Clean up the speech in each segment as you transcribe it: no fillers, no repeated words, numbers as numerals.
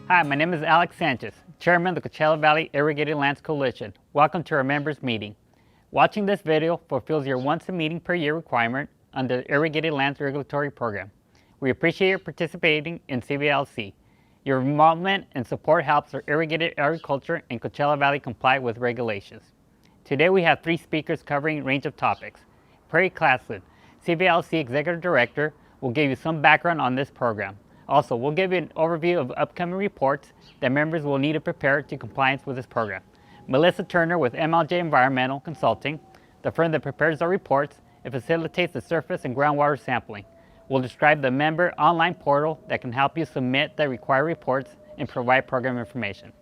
Hi, my name is Alex Sanchez, Chairman of the Coachella Valley Irrigated Lands Coalition. Welcome to our members meeting. Watching this video fulfills your once a meeting per year requirement under the Irrigated Lands Regulatory Program. We appreciate your participating in CVILC. Your involvement and support helps our irrigated agriculture in Coachella Valley comply with regulations. Today we have 3 speakers covering a range of topics. Perry Claslin, CVILC Executive Director, will give you some background on this program. Also, we'll give you an overview of upcoming reports that members will need to prepare to compliance with this program. Melissa Turner with MLJ Environmental Consulting, the firm that prepares our reports and facilitates the surface and groundwater sampling, will describe the member online portal that can help you submit the required reports and provide program information.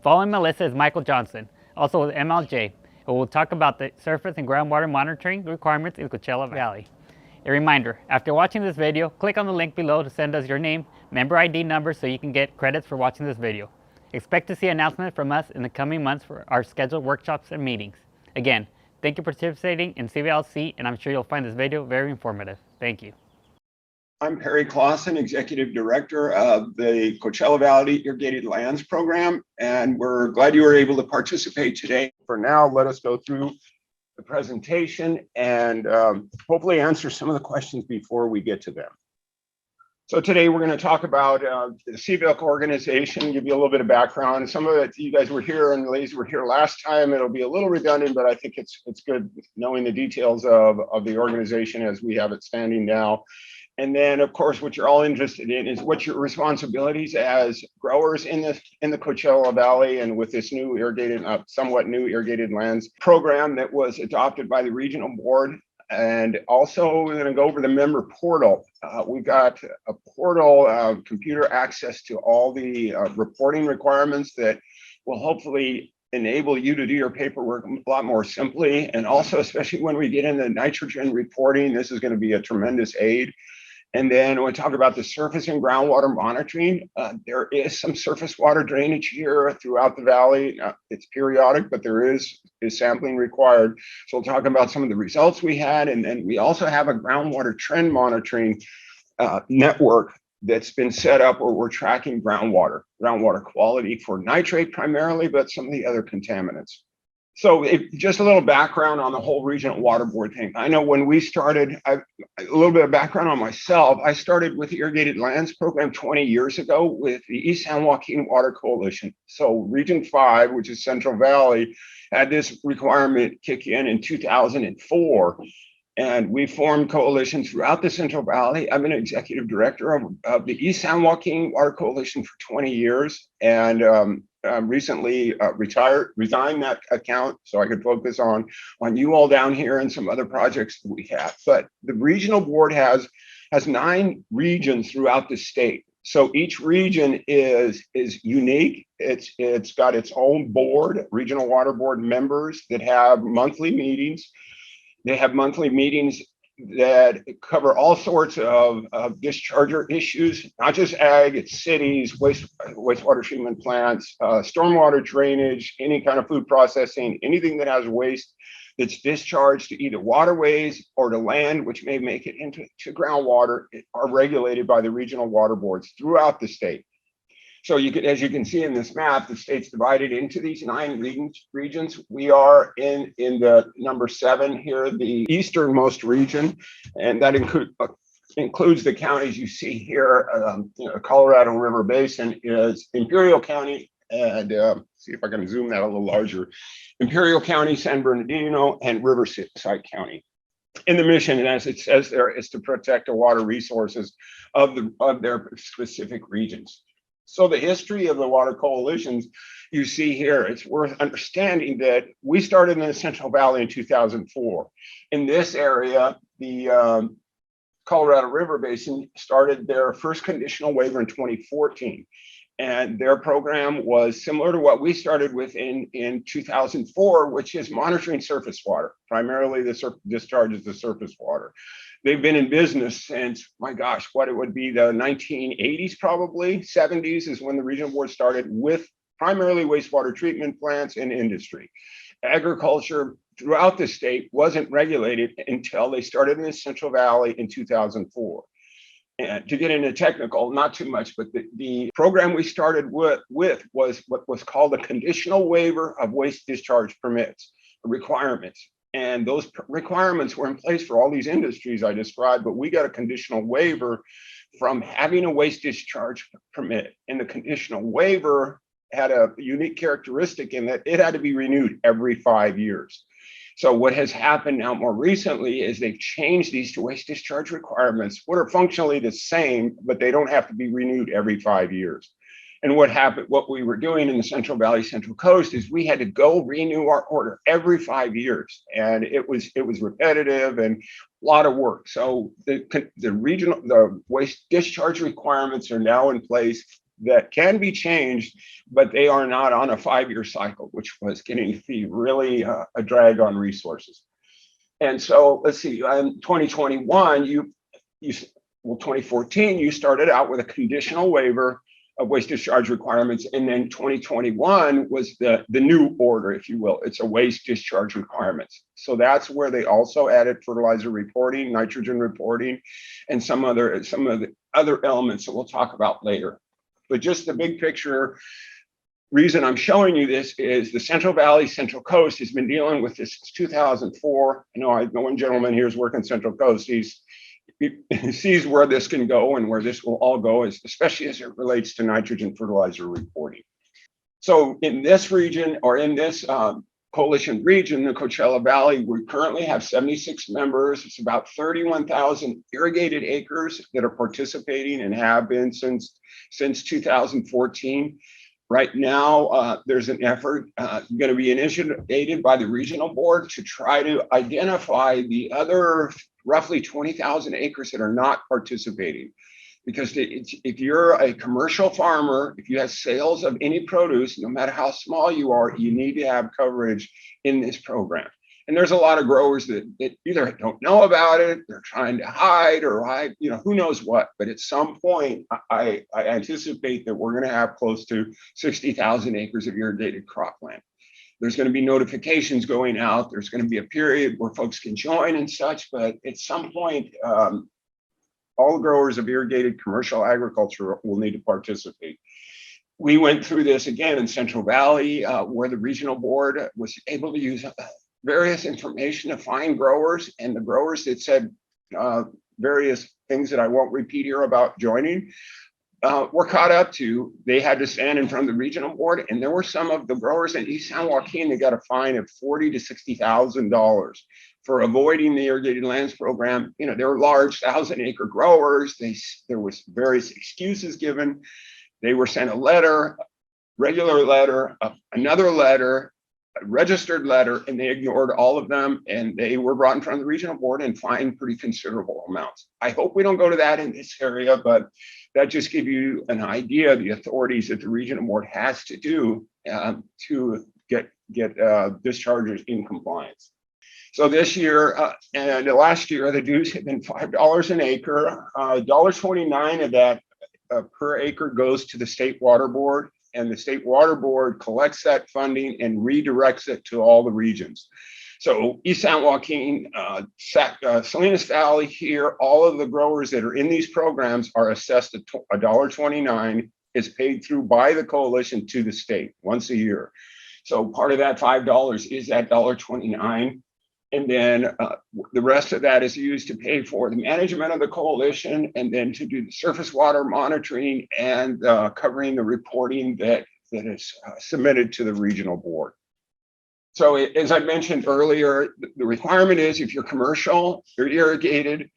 Following Melissa is Michael Johnson, also with MLJ, who will talk about the surface and groundwater monitoring requirements in Coachella Valley. A reminder, after watching this video, click on the link below to send us your name, member ID number so you can get credits for watching this video. Expect to see announcements from us in the coming months for our scheduled workshops and meetings. Again, thank you for participating in CVILC, and I'm sure you'll find this video very informative. Thank you. I'm Perry Clausen, Executive Director of the Coachella Valley Irrigated Lands Program, and we're glad you were able to participate today. For now, let us go through the presentation and hopefully answer some of the questions before we get to them. So today we're going to talk about the CVILC organization, give you a little bit of background. Some of it, you guys were here and the ladies were here last time. It'll be a little redundant, but I think it's good knowing the details of the organization as we have it standing now. And then, of course, what you're all interested in is what your responsibilities as growers in the Coachella Valley and with this new irrigated, somewhat new irrigated lands program that was adopted by the regional board. And also, we're going to go over the member portal. We've got a portal, computer access to all the reporting requirements that will hopefully enable you to do your paperwork a lot more simply. And also, especially when we get into nitrogen reporting, this is going to be a tremendous aid. And then we'll talk about the surface and groundwater monitoring. There is some surface water drainage here throughout the valley. It's periodic, but there is sampling required. So we'll talk about some of the results we had. And then we also have a groundwater trend monitoring network that's been set up where we're tracking groundwater quality for nitrate primarily, but some of the other contaminants. So just a little background on the whole regional water board thing. I know when we started, a little bit of background on myself. I started with the Irrigated Lands Program 20 years ago with the East San Joaquin Water Coalition. So Region 5, which is Central Valley, had this requirement kick in 2004. And we formed coalitions throughout the Central Valley. I've been executive director of the East San Joaquin Water Coalition for 20 years. And recently resigned that account so I could focus on you all down here and some other projects that we have. But the regional board has 9 regions throughout the state. So each region is unique. It's got its own board, regional water board members that have monthly meetings. They have monthly meetings that cover all sorts of discharger issues, not just ag, it's cities, wastewater treatment plants, stormwater drainage, any kind of food processing, anything that has waste that's discharged to either waterways or to land, which may make it into groundwater, are regulated by the regional water boards throughout the state. So as you can see in this map, the state's divided into these 9 regions. We are in the number 7 here, the easternmost region, and that includes the counties you see here. Colorado River Basin is Imperial County, and see if I can zoom that a little larger. Imperial County, San Bernardino, and Riverside County. And the mission, as it says there, is to protect the water resources of their specific regions. So the history of the water coalitions you see here, it's worth understanding that we started in the Central Valley in 2004. In this area, the Colorado River Basin started their first conditional waiver in 2014. And their program was similar to what we started with in 2004, which is monitoring surface water, primarily the discharges of surface water. They've been in business since, my gosh, what it would be the 1980s, probably 70s is when the regional board started with primarily wastewater treatment plants and industry. Agriculture throughout the state wasn't regulated until they started in the Central Valley in 2004. And to get into technical, not too much, but the program we started with was what was called a conditional waiver of waste discharge permits requirements. And those requirements were in place for all these industries I described, but we got a conditional waiver from having a waste discharge permit. And the conditional waiver had a unique characteristic in that it had to be renewed every 5 years. So what has happened now more recently is they've changed these to waste discharge requirements, what are functionally the same, but they don't have to be renewed every 5 years. And what we were doing in the Central Valley Central Coast is we had to go renew our order every 5 years. And it was repetitive and a lot of work. So the waste discharge requirements are now in place that can be changed, but they are not on a 5-year cycle, which was getting to be really a drag on resources. And so let's see, in 2021, 2014, you started out with a conditional waiver of waste discharge requirements. And then 2021 was the new order, if you will. It's a waste discharge requirements. So that's where they also added fertilizer reporting, nitrogen reporting, and some of the other elements that we'll talk about later. But just the big picture reason I'm showing you this is the Central Valley Central Coast has been dealing with this since 2004. I know one gentleman here is working Central Coast. He sees where this can go and where this will all go, especially as it relates to nitrogen fertilizer reporting. So in this region, or in this coalition region, the Coachella Valley, we currently have 76 members. It's about 31,000 irrigated acres that are participating and have been since 2014. Right now, there's an effort going to be initiated by the regional board to try to identify the other roughly 20,000 acres that are not participating. Because if you're a commercial farmer, if you have sales of any produce, no matter how small you are, you need to have coverage in this program. And there's a lot of growers that either don't know about it, they're trying to hide, or who knows what. But at some point, I anticipate that we're going to have close to 60,000 acres of irrigated cropland. There's going to be notifications going out. There's going to be a period where folks can join and such. But at some point, all growers of irrigated commercial agriculture will need to participate. We went through this again in Central Valley, where the regional board was able to use various information to find growers, and the growers that said various things that I won't repeat here about joining were caught up to. They had to stand in front of the regional board, and there were some of the growers in East San Joaquin that got a fine of $40,000 to $60,000 for avoiding the irrigated lands program. They were large 1,000-acre growers. There was various excuses given. They were sent a letter, regular letter, another letter, a registered letter, and they ignored all of them. And they were brought in front of the regional board and fined pretty considerable amounts. I hope we don't go to that in this area, but that just gives you an idea of the authorities that the regional board has to do to get discharges in compliance. So this year and last year, the dues have been $5 an acre. $1.29 of that per acre goes to the state water board, and the state water board collects that funding and redirects it to all the regions. So East San Joaquin, Salinas Valley here, all of the growers that are in these programs are assessed at $1.29. Is paid through by the coalition to the state once a year. So part of that $5 is that $1.29. And then the rest of that is used to pay for the management of the coalition, and then to do the surface water monitoring and covering the reporting that is submitted to the regional board. So as I mentioned earlier, the requirement is if you're commercial, you're irrigated,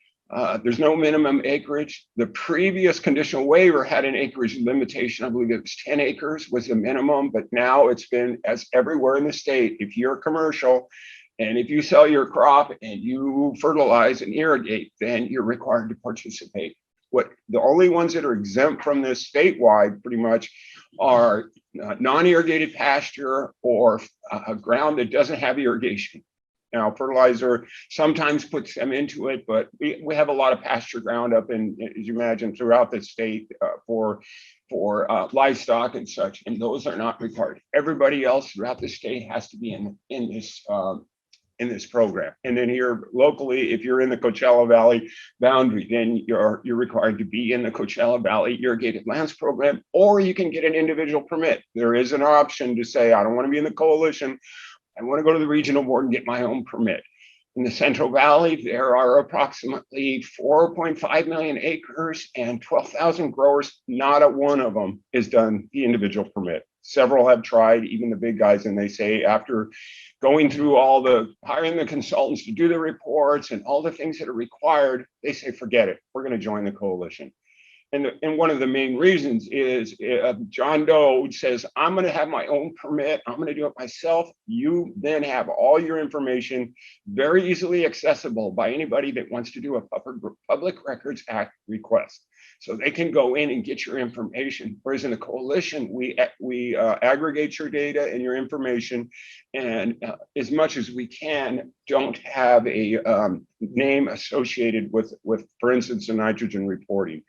there's no minimum acreage. The previous conditional waiver had an acreage limitation. I believe it was 10 acres was the minimum, but now it's been, as everywhere in the state, if you're commercial, and if you sell your crop and you fertilize and irrigate, then you're required to participate. The only ones that are exempt from this statewide pretty much are non-irrigated pasture or ground that doesn't have irrigation. Now, fertilizer sometimes puts them into it, but we have a lot of pasture ground up in, as you imagine, throughout the state for livestock and such, and those are not required. Everybody else throughout the state has to be in this in this program. And then here locally, if you're in the Coachella Valley boundary, then you're required to be in the Coachella Valley Irrigated Lands Program, or you can get an individual permit. There is an option to say, I don't want to be in the coalition. I want to go to the regional board and get my own permit. In the Central Valley, there are approximately 4.5 million acres and 12,000 growers. Not a one of them is done the individual permit. Several have tried, even the big guys, and they say after going through all the hiring the consultants to do the reports and all the things that are required, they say, forget it, we're going to join the coalition. And one of the main reasons is John Doe says, I'm going to have my own permit. I'm going to do it myself. You then have all your information very easily accessible by anybody that wants to do a Public Records Act request. So they can go in and get your information. Whereas in the coalition, we aggregate your data and your information, and as much as we can, don't have a name associated with, for instance, the nitrogen reporting.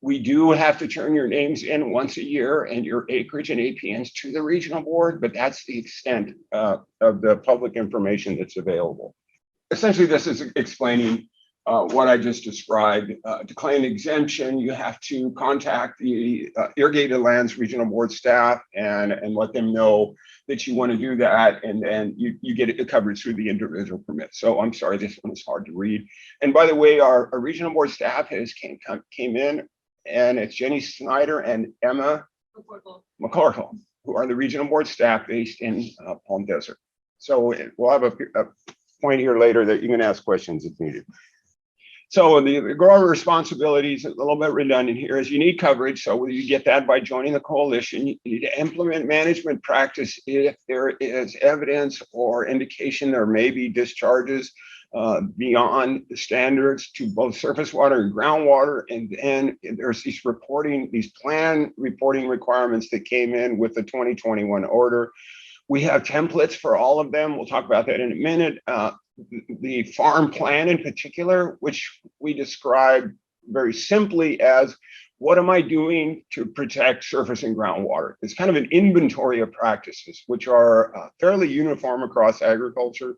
We do have to turn your names in once a year and your acreage and APNs to the regional board, but that's the extent of the public information that's available. Essentially, this is explaining what I just described. To claim exemption, you have to contact the Irrigated Lands Regional Board staff and let them know that you want to do that, and then you get it covered through the individual permit. So I'm sorry, this one is hard to read. And by the way, our regional board staff came in, and it's Jenny Snyder and Emma McCorkle, who are the regional board staff based in Palm Desert. So we'll have a point here later that you can ask questions if needed. So the grower responsibilities, a little bit redundant here, is you need coverage. So you get that by joining the coalition. You need to implement management practice if there is evidence or indication there may be discharges beyond the standards to both surface water and groundwater. And then there's these plan reporting requirements that came in with the 2021 order. We have templates for all of them. We'll talk about that in a minute. The farm plan in particular, which we describe very simply as, what am I doing to protect surface and groundwater? It's kind of an inventory of practices, which are fairly uniform across agriculture.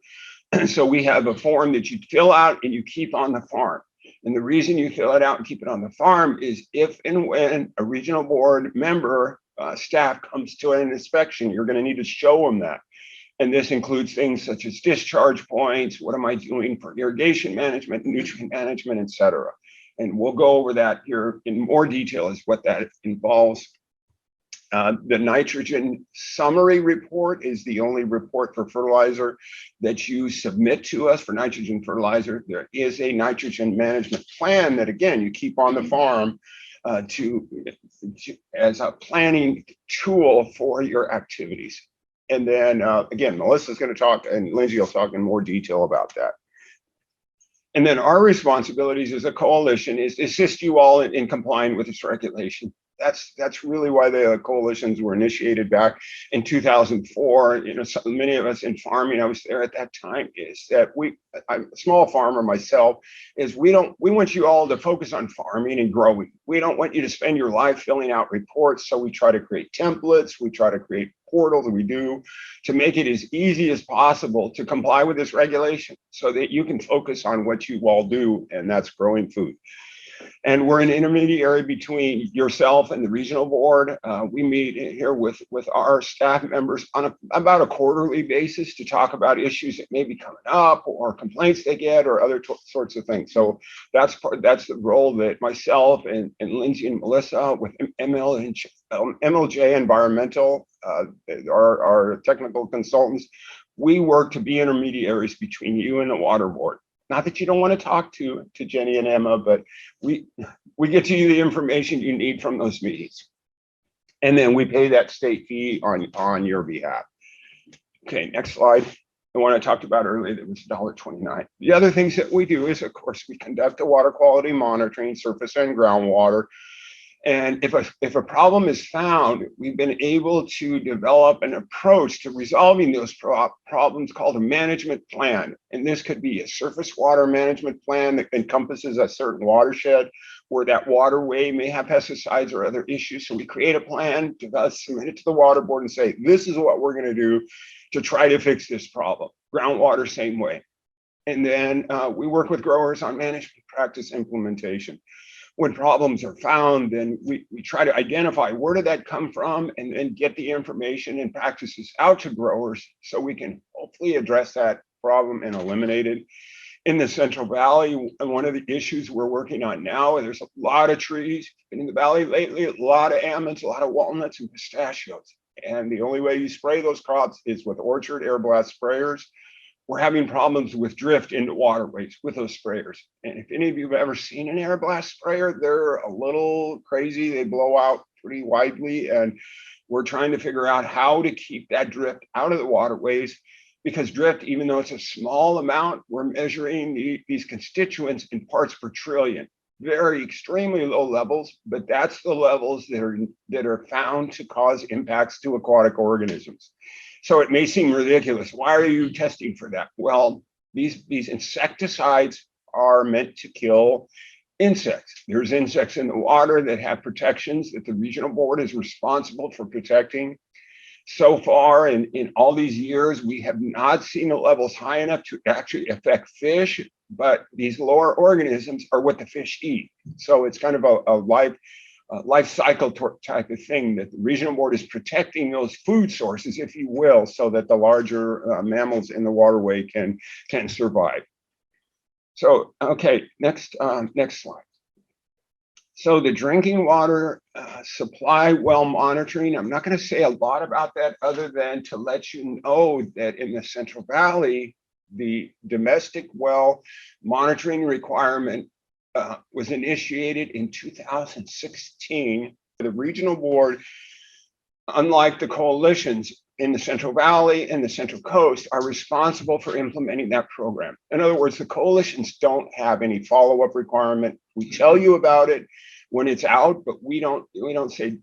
So we have a form that you fill out and you keep on the farm. And the reason you fill it out and keep it on the farm is if and when a regional board member staff comes to an inspection, you're going to need to show them that. And this includes things such as discharge points, what am I doing for irrigation management, nutrient management, et cetera. And we'll go over that here in more detail as what that involves. The nitrogen summary report is the only report for fertilizer that you submit to us for nitrogen fertilizer. There is a nitrogen management plan that, again, you keep on the farm as a planning tool for your activities. And then again, Melissa's going to talk and Lindsay will talk in more detail about that. And then our responsibilities as a coalition is to assist you all in complying with this regulation. That's really why the coalitions were initiated back in 2004. You know, many of us in farming, I was there at that time, is that I'm a small farmer myself, is we want you all to focus on farming and growing. We don't want you to spend your life filling out reports. So we try to create templates, we try to create portals, we do to make it as easy as possible to comply with this regulation so that you can focus on what you all do, and that's growing food. And we're an intermediary between yourself and the regional board. We meet here with our staff members on about a quarterly basis to talk about issues that may be coming up or complaints they get or other sorts of things. So that's the role that myself and Lindsay and Melissa with MLJ Environmental, our technical consultants, we work to be intermediaries between you and the water board. Not that you don't want to talk to Jenny and Emma, but we get to you the information you need from those meetings. And then we pay that state fee on your behalf. Okay, next slide. The one I talked about earlier, that was $1.29. The other things that we do is, of course, we conduct a water quality monitoring, surface and groundwater. And if a problem is found, we've been able to develop an approach to resolving those problems called a management plan. And this could be a surface water management plan that encompasses a certain watershed where that waterway may have pesticides or other issues. So we create a plan, submit it to the water board and say, this is what we're going to do to try to fix this problem. Groundwater, same way. And then we work with growers on management practice implementation. When problems are found, then we try to identify where did that come from, and then get the information and practices out to growers so we can hopefully address that problem and eliminate it. In the Central Valley, and one of the issues we're working on now, there's a lot of trees in the valley lately, a lot of almonds, a lot of walnuts and pistachios. And the only way you spray those crops is with orchard air blast sprayers. We're having problems with drift into waterways with those sprayers. And if any of you have ever seen an air blast sprayer, they're a little crazy. They blow out pretty widely. And we're trying to figure out how to keep that drift out of the waterways, because drift, even though it's a small amount, we're measuring these constituents in parts per trillion. Very extremely low levels, but that's the levels that are found to cause impacts to aquatic organisms. So it may seem ridiculous. Why are you testing for that? Well, these insecticides are meant to kill insects. There's insects in the water that have protections that the regional board is responsible for protecting. So far, in all these years, we have not seen the levels high enough to actually affect fish, but these lower organisms are what the fish eat. So it's kind of a life cycle type of thing, that the regional board is protecting those food sources, if you will, so that the larger mammals in the waterway can survive. So, okay, next slide. So the drinking water supply well monitoring, I'm not going to say a lot about that other than to let you know that in the Central Valley, the domestic well monitoring requirement was initiated in 2016. The regional board, unlike the coalitions in the Central Valley and the Central Coast, are responsible for implementing that program. In other words, the coalitions don't have any follow-up requirement. We tell you about it when it's out, but we don't say,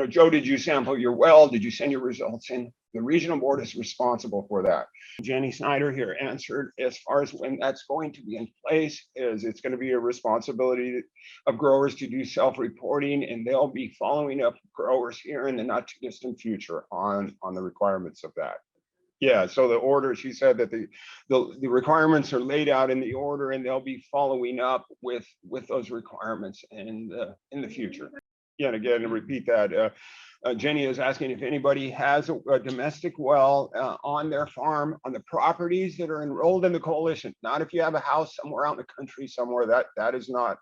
Joe, did you sample your well? Did you send your results in? The regional board is responsible for that. Jenny Snyder here answered, as far as when that's going to be in place, is it's going to be a responsibility of growers to do self-reporting, and they'll be following up growers here in the not too distant future on the requirements of that. Yeah, so the order, she said that the requirements are laid out in the order, and they'll be following up with those requirements in the future. Yeah, and again, to repeat that, Jenny is asking if anybody has a domestic well on their farm, on the properties that are enrolled in the coalition. Not if you have a house somewhere out in the country somewhere, that is not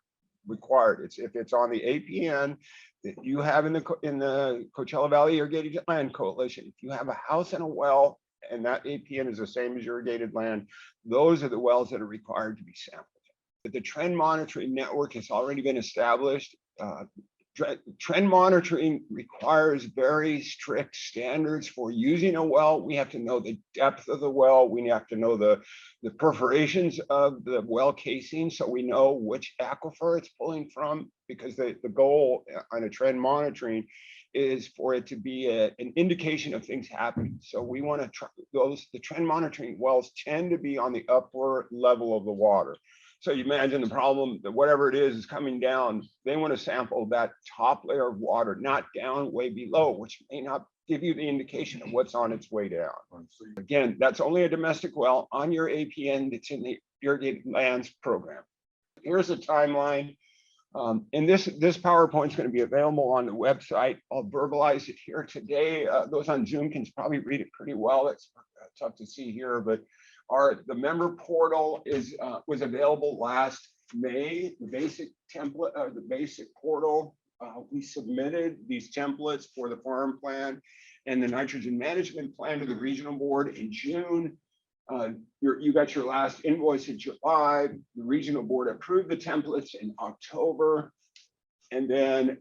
required. It's if it's on the APN that you have in the Coachella Valley Irrigated Land Coalition. If you have a house and a well, and that APN is the same as irrigated land, those are the wells that are required to be sampled. The trend monitoring network has already been established. Trend monitoring requires very strict standards for using a well. We have to know the depth of the well. We have to know the perforations of the well casing, so we know which aquifer it's pulling from, because the goal on a trend monitoring is for it to be an indication of things happening. So we want to try the trend monitoring wells tend to be on the upper level of the water. So you imagine the problem that whatever it is coming down, they want to sample that top layer of water, not down way below, which may not give you the indication of what's on its way down. Again, that's only a domestic well on your APN that's in the Irrigated Lands program. Here's a timeline. And this PowerPoint is going to be available on the website. I'll verbalize it here today. Those on Zoom can probably read it pretty well. It's tough to see here, but the member portal was available last May. The basic template, the basic portal. We submitted these templates for the farm plan and the nitrogen management plan to the regional board in June. You got your last invoice in July. The regional board approved the templates in October. And then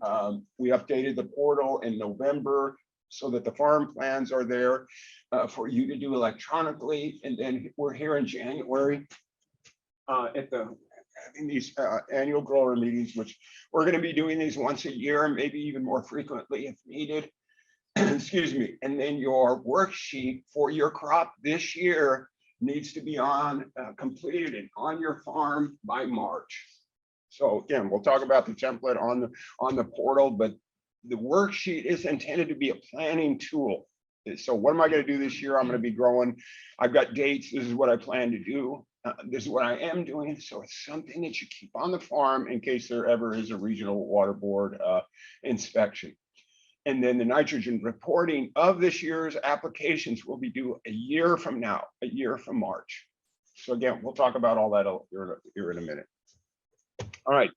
we updated the portal in November so that the farm plans are there for you to do electronically. And then we're here in January having these annual grower meetings, which we're going to be doing these once a year, maybe even more frequently if needed. Excuse me. And then your worksheet for your crop this year needs to be completed and on your farm by March. So again, we'll talk about the template on the portal, but the worksheet is intended to be a planning tool. So what am I going to do this year? I'm going to be growing. I've got dates. This is what I plan to do. This is what I am doing. So it's something that you keep on the farm in case there ever is a regional water board inspection. And then the nitrogen reporting of this year's applications will be due a year from now, a year from March. So again, we'll talk about all that here in a minute. All right,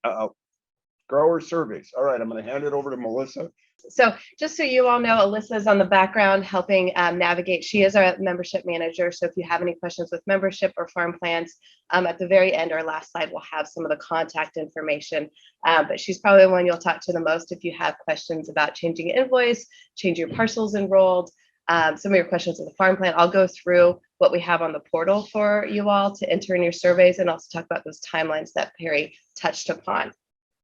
grower surveys. All right, I'm going to hand it over to Melissa. So just so you all know, Alyssa's on the background helping navigate. She is our membership manager. So if you have any questions with membership or farm plans, at the very end, our last slide will have some of the contact information. But she's probably the one you'll talk to the most if you have questions about changing an invoice, changing your parcels enrolled, some of your questions with the farm plan. I'll go through what we have on the portal for you all to enter in your surveys and also talk about those timelines that Perry touched upon.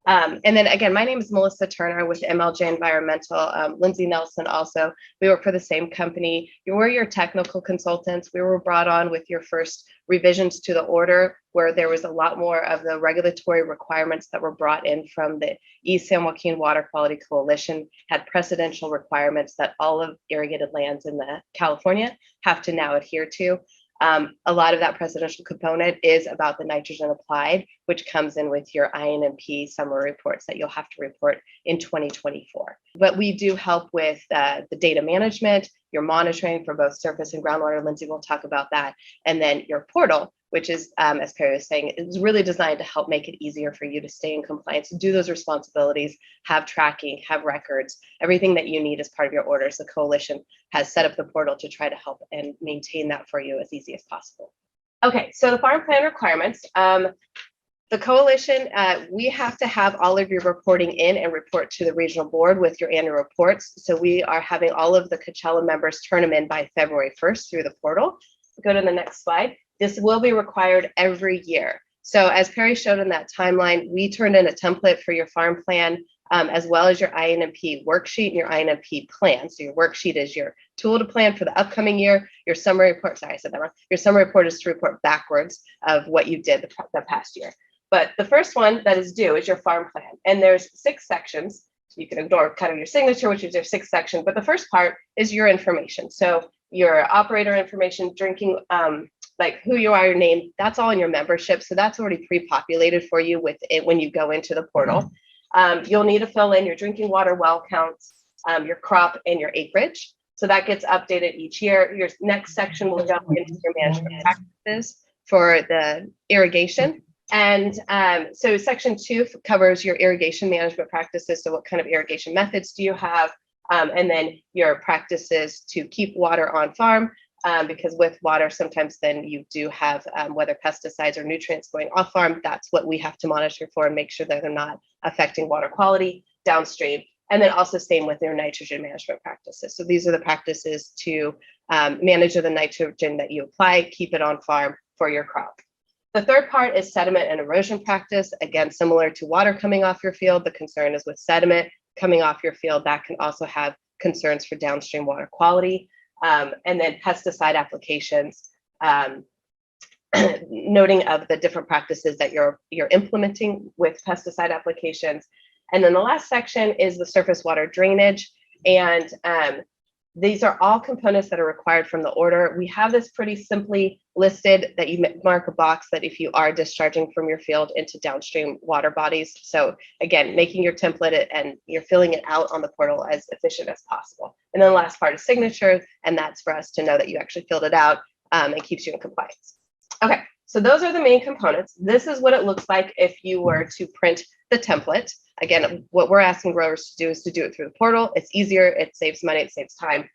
And then again, my name is Melissa Turner with MLJ Environmental, Lindsay Nelson also. We work for the same company. We're your technical consultants. We were brought on with your first revisions to the order where there was a lot more of the regulatory requirements that were brought in from the East San Joaquin Water Quality Coalition, had precedential requirements that all of irrigated lands in the California have to now adhere to. A lot of that presidential component is about the nitrogen applied, which comes in with your INMP summary reports that you'll have to report in 2024. But we do help with the data management, your monitoring for both surface and groundwater. Lindsay will talk about that. And then your portal, which is, as Perry was saying, is really designed to help make it easier for you to stay in compliance, do those responsibilities, have tracking, have records, everything that you need as part of your orders. The coalition has set up the portal to try to help and maintain that for you as easy as possible. Okay, so the farm plan requirements. The coalition, we have to have all of your reporting in and report to the regional board with your annual reports. So we are having all of the Coachella members turn them in by February 1st through the portal. Go to the next slide. This will be required every year. So as Perry showed in that timeline, we turned in a template for your farm plan, as well as your INMP worksheet and your INMP plan. So your worksheet is your tool to plan for the upcoming year. Your summary report, sorry, I said that wrong. Your summary report is to report backwards of what you did the past year. But the first one that is due is your farm plan. And there's 6 sections. So you can ignore kind of your signature, which is your 6th section. But the first part is your information. So your operator information, drinking, like who you are, your name, that's all in your membership. So that's already pre-populated for you with it when you go into the portal. You'll need to fill in your drinking water well counts, your crop, and your acreage. So that gets updated each year. Your next section will go into your management practices for the irrigation. And so section 2 covers your irrigation management practices. So what kind of irrigation methods do you have? And then your practices to keep water on farm, because with water, sometimes then you do have whether pesticides or nutrients going off farm. That's what we have to monitor for and make sure that they're not affecting water quality downstream. And then also same with your nitrogen management practices. So these are the practices to manage the nitrogen that you apply, keep it on farm for your crop. The third part is sediment and erosion practice. Again, similar to water coming off your field, the concern is with sediment coming off your field. That can also have concerns for downstream water quality. And then pesticide applications, noting of the different practices that you're implementing with pesticide applications. And then the last section is the surface water drainage. And these are all components that are required from the order. We have this pretty simply listed that you mark a box that if you are discharging from your field into downstream water bodies. So again, making your template and you're filling it out on the portal as efficient as possible. And then the last part is signature, and that's for us to know that you actually filled it out and keeps you in compliance. Okay, so those are the main components. This is what it looks like if you were to print the template. Again, what we're asking growers to do is to do it through the portal. It's easier, it saves money, it saves time.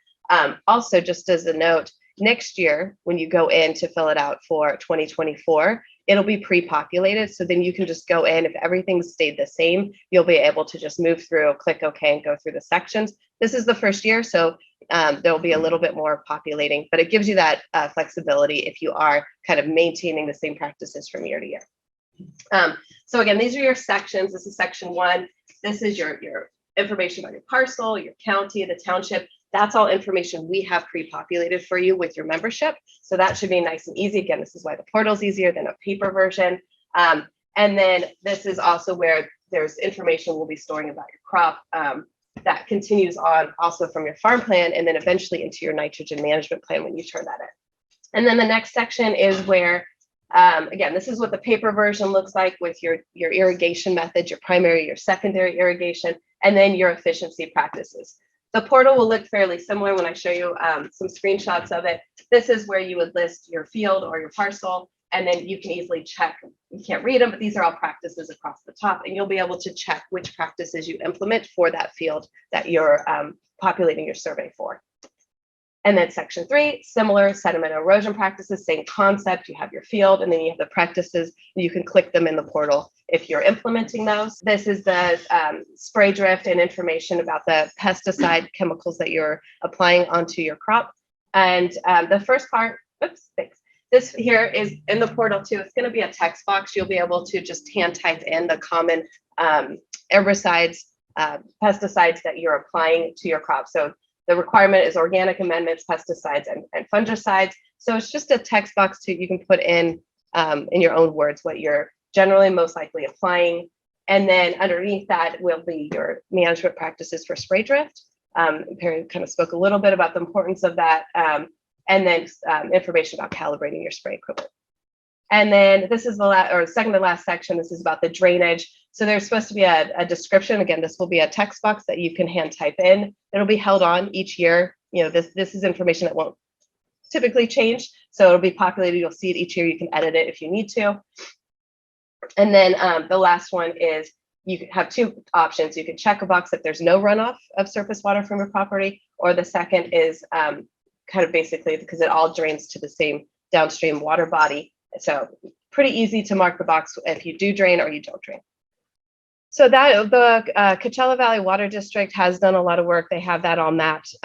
Also, just as a note, next year, when you go in to fill it out for 2024, it'll be pre-populated. So then you can just go in. If everything stayed the same, you'll be able to just move through, click OK, and go through the sections. This is the first year, so there'll be a little bit more populating, but it gives you that flexibility if you are kind of maintaining the same practices from year to year. So again, these are your sections. This is section 1. This is your information about your parcel, your county, the township. That's all information we have pre-populated for you with your membership. So that should be nice and easy. Again, this is why the portal's easier than a paper version. And then this is also where there's information we'll be storing about your crop. that continues on also from your farm plan and then eventually into your nitrogen management plan when you turn that in. And then the next section is where, again, this is what the paper version looks like with your irrigation method, your primary, your secondary irrigation, and then your efficiency practices. The portal will look fairly similar when I show you some screenshots of it. This is where you would list your field or your parcel, and then you can easily check. You can't read them, but these are all practices across the top, and you'll be able to check which practices you implement for that field that you're populating your survey for. And then section 3, similar sediment erosion practices, same concept. You have your field and then you have the practices. You can click them in the portal if you're implementing those. This is the spray drift and information about the pesticide chemicals that you're applying onto your crop. And the first part, oops, thanks. This here is in the portal too. It's going to be a text box. You'll be able to just hand type in the common herbicides, pesticides that you're applying to your crop. So the requirement is organic amendments, pesticides, and fungicides. So it's just a text box you can put in your own words what you're generally most likely applying. And then underneath that will be your management practices for spray drift. Perry kind of spoke a little bit about the importance of that. And then information about calibrating your spray equipment. And then this is the second to last section. This is about the drainage. So there's supposed to be a description. Again, this will be a text box that you can hand type in. It'll be held on each year. You know, this is information that won't typically change. So it'll be populated. You'll see it each year. You can edit it if you need to. And then the last one is you can have 2 options. You can check a box if there's no runoff of surface water from your property, or the second is kind of basically because it all drains to the same downstream water body. So pretty easy to mark the box if you do drain or you don't drain. So that the Coachella Valley Water District has done a lot of work. They have that all mapped.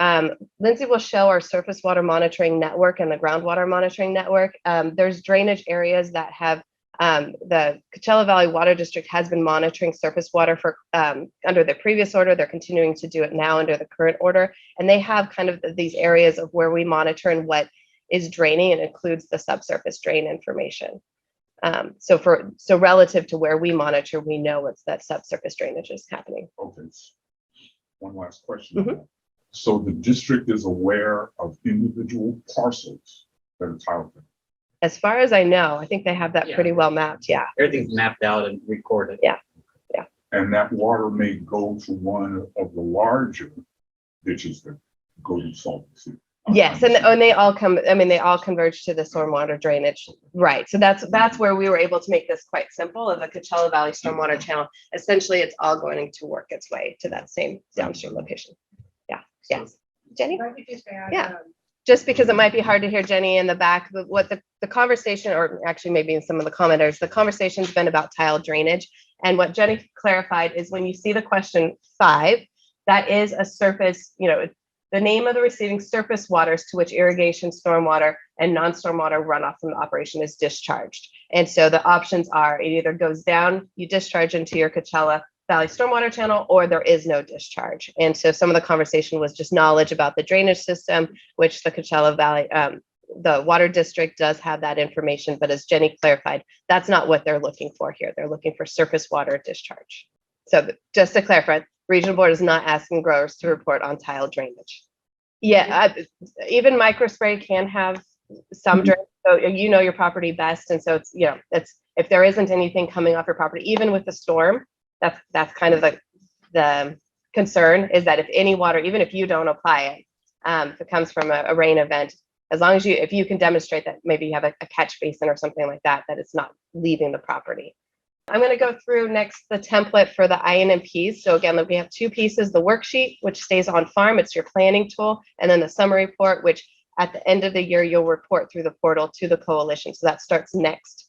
Lindsay will show our surface water monitoring network and the groundwater monitoring network. There's drainage areas that have the Coachella Valley Water District has been monitoring surface water for under the previous order. They're continuing to do it now under the current order. And they have kind of these areas of where we monitor and what is draining, and includes the subsurface drain information. So relative to where we monitor, we know what's that subsurface drainage is happening. Okay. One last question. So the district is aware of individual parcels that are tiled. As far as I know, I think they have that pretty well mapped. Yeah. Everything's mapped out and recorded. Yeah. And that water may go to one of the larger ditches that go to Salton Sea. Yes, and they all come. I mean, they all converge to the stormwater drainage, right? So that's where we were able to make this quite simple. Of the Coachella Valley Stormwater Channel, essentially, it's all going to work its way to that same downstream location. Yeah. Yes, Jenny. Yeah. Just because it might be hard to hear Jenny in the back, but what the conversation, or actually maybe in some of the commenters, the conversation's been about tile drainage. And what Jenny clarified is when you see the question 5, that is a surface, the name of the receiving surface waters to which irrigation, stormwater, and non-stormwater runoff from the operation is discharged. And so the options are it either goes down, you discharge into your Coachella Valley Stormwater Channel, or there is no discharge. And so some of the conversation was just knowledge about the drainage system, which the Coachella Valley, the water district does have that information. But as Jenny clarified, that's not what they're looking for here. They're looking for surface water discharge. So just to clarify, Regional Board is not asking growers to report on tile drainage. Yeah, even microspray can have some drainage. So your property best. And so it's if there isn't anything coming off your property, even with the storm, that's kind of the concern, is that if any water, even if you don't apply it, if it comes from a rain event, as long as if you can demonstrate that maybe you have a catch basin or something like that, that it's not leaving the property. I'm going to go through next the template for the INMPs. So again, we have 2 pieces, the worksheet, which stays on farm, it's your planning tool, and then the summary report, which at the end of the year, you'll report through the portal to the coalition. So that starts next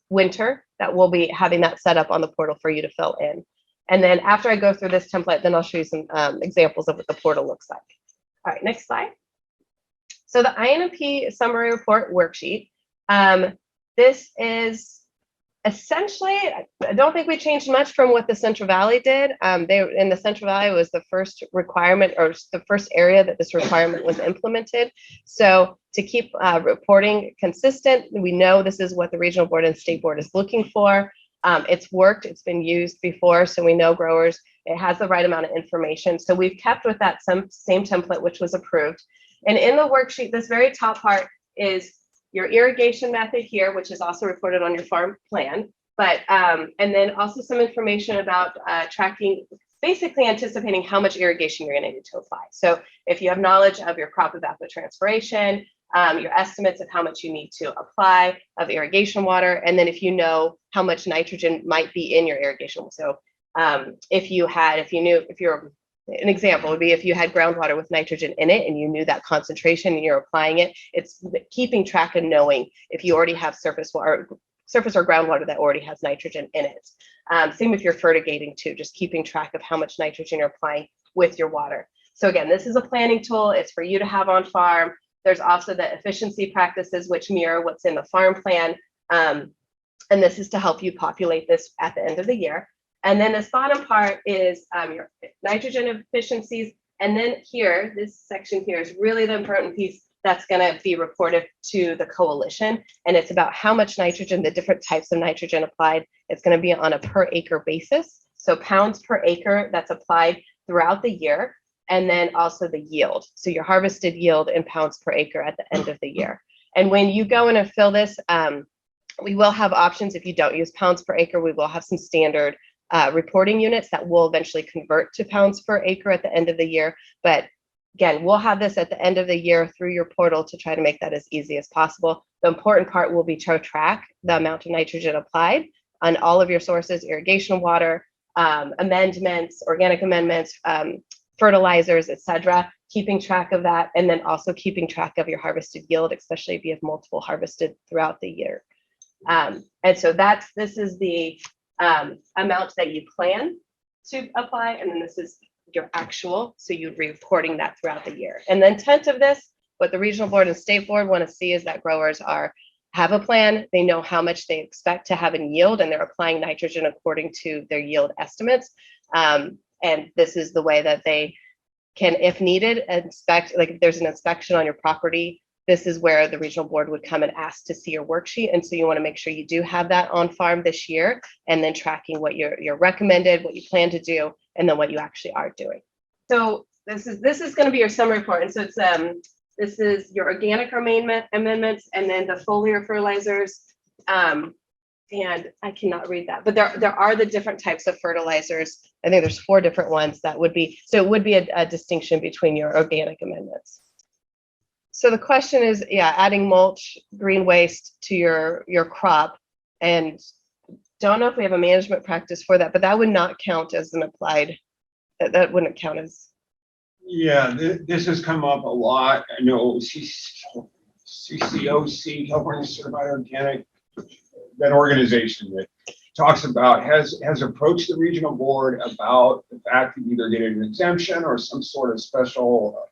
winter, that we'll be having that set up on the portal for you to fill in. And then after I go through this template, then I'll show you some examples of what the portal looks like. All right, next slide. So the INMP summary report worksheet, this is essentially, I don't think we changed much from what the Central Valley did. In the Central Valley was the first requirement, or the first area that this requirement was implemented. So to keep reporting consistent, we know this is what the Regional Board and State Board is looking for. It's worked, it's been used before, so we know growers, it has the right amount of information. So we've kept with that same template, which was approved. And in the worksheet, this very top part is your irrigation method here, which is also reported on your farm plan. But, and then also some information about tracking, basically anticipating how much irrigation you're gonna need to apply. So if you have knowledge of your crop evapotranspiration, your estimates of how much you need to apply of irrigation water, and then if you know how much nitrogen might be in your irrigation. So if you're, an example would be if you had groundwater with nitrogen in it and you knew that concentration and you're applying it, it's keeping track and knowing if you already have surface or groundwater that already has nitrogen in it. Same if you're fertigating too, just keeping track of how much nitrogen you're applying with your water. So again, this is a planning tool. It's for you to have on farm. There's also the efficiency practices, which mirror what's in the farm plan. And this is to help you populate this at the end of the year. And then this bottom part is your nitrogen efficiencies. And then here, this section here is really the important piece that's going to be reported to the coalition. And it's about how much nitrogen, the different types of nitrogen applied. It's going to be on a per acre basis. So pounds per acre that's applied throughout the year. And then also the yield. So your harvested yield in pounds per acre at the end of the year. And when you go in and fill this, we will have options. If you don't use pounds per acre, we will have some standard reporting units that will eventually convert to pounds per acre at the end of the year. But again, we'll have this at the end of the year through your portal to try to make that as easy as possible. The important part will be to track the amount of nitrogen applied on all of your sources, irrigation water, amendments, organic amendments, fertilizers, etc. Keeping track of that, and then also keeping track of your harvested yield, especially if you have multiple harvested throughout the year. And so this is the amount that you plan to apply, and then this is your actual, so you're reporting that throughout the year. And the intent of this, what the regional board and state board want to see is that growers have a plan, they know how much they expect to have in yield, and they're applying nitrogen according to their yield estimates. And this is the way that they can, if needed, inspect, like if there's an inspection on your property, this is where the regional board would come and ask to see your worksheet. And so you want to make sure you do have that on farm this year, and then tracking what you're recommended, what you plan to do, and then what you actually are doing. So this is going to be your summary report. And so it's this is your organic amendments, and then the foliar fertilizers. And I cannot read that, but there are the different types of fertilizers. I think there's 4 different ones that would be, so it would be a distinction between your organic amendments. So the question is, yeah, adding mulch, green waste to your crop, and don't know if we have a management practice for that, but that would not count as an applied, that wouldn't count as. Yeah, this has come up a lot. I know CCOC, California Certified Organic, that organization that talks about, has approached the regional board about the fact that you either get an exemption or some sort of special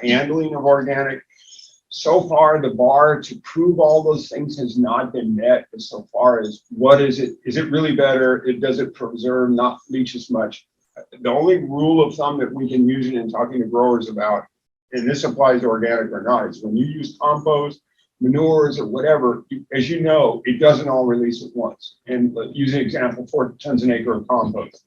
handling of organic. So far, the bar to prove all those things has not been met as so far as what is it? Is it really better? Does it preserve, not leach as much? The only rule of thumb that we can use in talking to growers about, and this applies to organic or not, is when you use compost, manures, or whatever, as you know, it doesn't all release at once. And use an example, 4 tons an acre of compost.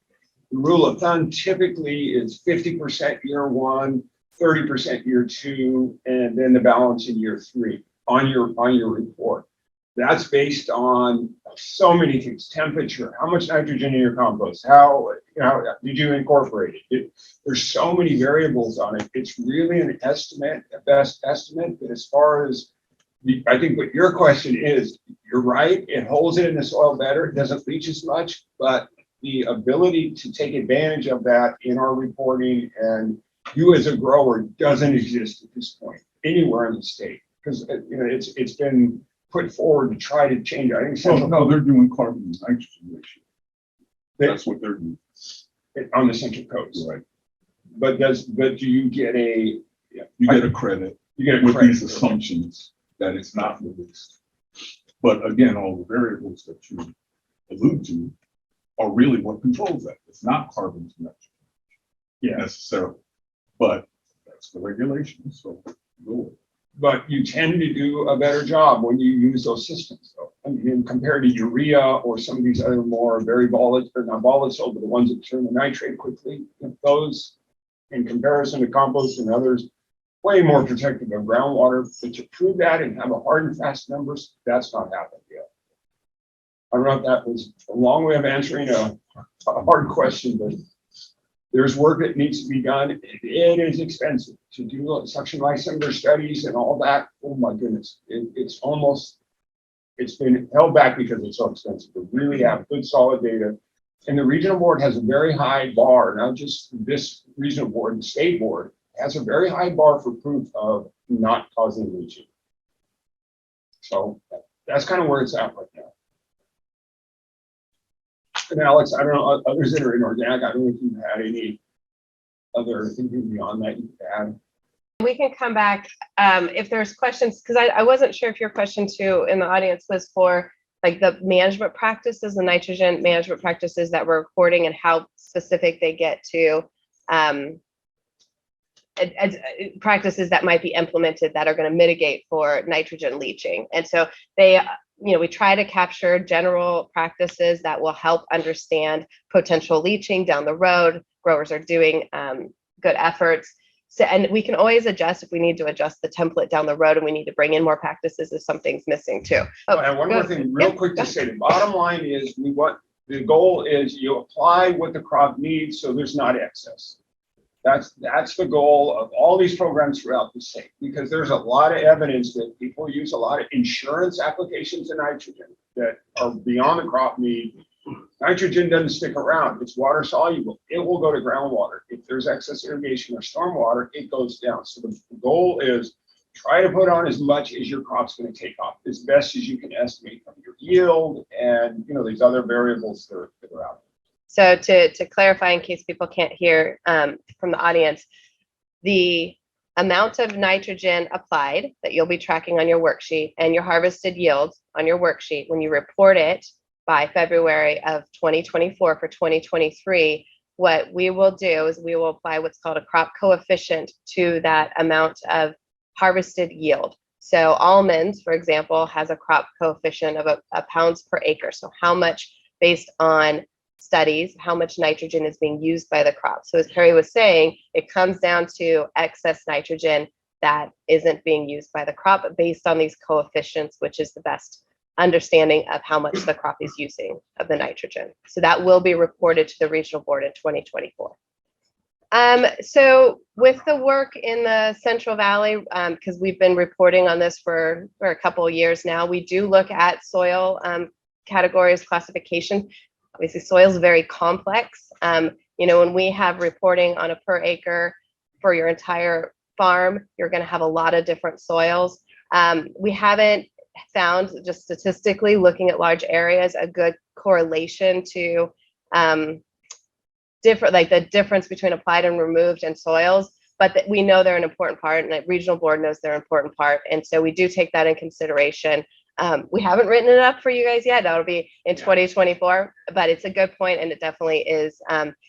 The rule of thumb typically is 50% year 1, 30% year 2, and then the balance in year 3 on your report. That's based on so many things: temperature, how much nitrogen in your compost, how did you incorporate it? There's so many variables on it. It's really an estimate, a best estimate. But as far as I think what your question is, you're right. It holds it in the soil better. It doesn't leach as much, but the ability to take advantage of that in our reporting and you as a grower doesn't exist at this point anywhere in the state, because it's been put forward to try to change it. I think Well, no, they're doing carbon and nitrogen ratio. That's what they're doing on the Central Coast, right? But do you get a? You get a credit. You get a with credit these assumptions that it's not released. But again, all the variables that you allude to are really what controls that. It's not carbon to nitrogen necessarily, but that's the regulation. So go with it. but you tend to do a better job when you use those systems. So, I mean, compared to urea or some of these other more very volatile, or not volatile, but the ones that turn to nitrate quickly, those in comparison to compost and others, way more protective of groundwater. But to prove that and have a hard and fast numbers, that's not happened yet. I don't know if that was a long way of answering a hard question, but there's work that needs to be done. It is expensive to do suction lysander studies and all that. Oh my goodness, it's been held back because it's so expensive to really have good solid data. And the regional board has a very high bar, not just this regional board, the state board has a very high bar for proof of not causing leaching. So that's kind of where it's at right now. And Alex, I don't know, others that are in organic, I don't know if you've had any other thinking beyond that you could add. We can come back if there's questions, because I wasn't sure if your question too in the audience was for like the management practices, the nitrogen management practices that we're reporting and how specific they get to practices that might be implemented that are going to mitigate for nitrogen leaching. And so they, we try to capture general practices that will help understand potential leaching down the road. Growers are doing good efforts. So, and we can always adjust if we need to adjust the template down the road and we need to bring in more practices if something's missing too. Oh, and one more thing real quick to say, the bottom line is the goal is you apply what the crop needs so there's not excess. That's the goal of all these programs throughout the state, because there's a lot of evidence that people use a lot of insurance applications of nitrogen that are beyond the crop need. Nitrogen doesn't stick around. It's water soluble. It will go to groundwater. If there's excess irrigation or stormwater, it goes down. So the goal is try to put on as much as your crop's going to take off, as best as you can estimate from your yield and these other variables that are out there. So to clarify, in case people can't hear from the audience, the amount of nitrogen applied that you'll be tracking on your worksheet and your harvested yield on your worksheet, when you report it by February of 2024 for 2023, what we will do is we will apply what's called a crop coefficient to that amount of harvested yield. So almonds, for example, has a crop coefficient of a pounds per acre. So how much, based on studies, how much nitrogen is being used by the crop. So as Perry was saying, it comes down to excess nitrogen that isn't being used by the crop based on these coefficients, which is the best understanding of how much the crop is using of the nitrogen. So that will be reported to the regional board in 2024. So with the work in the Central Valley, because we've been reporting on this for a couple of years now, we do look at soil categories classification. Obviously, soil is very complex. When we have reporting on a per acre for your entire farm, you're going to have a lot of different soils. We haven't found, just statistically looking at large areas, a good correlation to the difference between applied and removed in soils, but we know they're an important part, and the regional board knows they're an important part, and so we do take that in consideration. We haven't written it up for you guys yet. That'll be in 2024, but it's a good point, and it definitely is.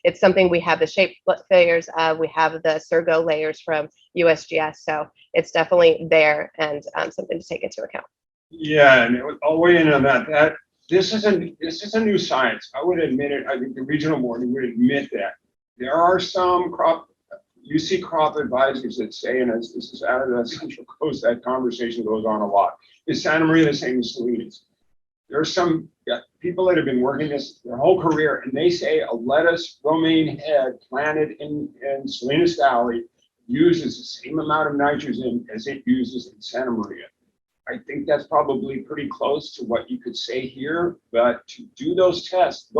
It's something we have the shape failures of. We have the Surgo layers from USGS, so it's definitely there and something to take into account. Yeah, and I'll weigh in on that. This is a new science. I would admit it. I think the regional board would admit that there are some UC crop advisors that say, and this is out of the Central Coast, that conversation goes on a lot. Is Santa Maria the same as Salinas? There are some people that have been working this their whole career, and they say a lettuce romaine head planted in Salinas Valley uses the same amount of nitrogen as it uses in Santa Maria. I think that's probably pretty close to what you could say here, but to do those tests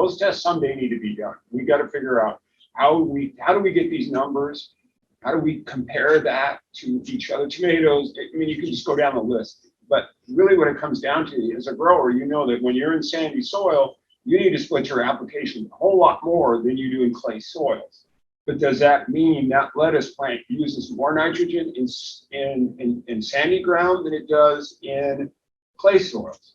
someday need to be done. We got to figure out how do we get these numbers? How do we compare that to each other? Tomatoes, I mean, you can just go down the list, but really what it comes down to as a grower, that when you're in sandy soil, you need to split your application a whole lot more than you do in clay soils. But does that mean that lettuce plant uses more nitrogen in sandy ground than it does in clay soils?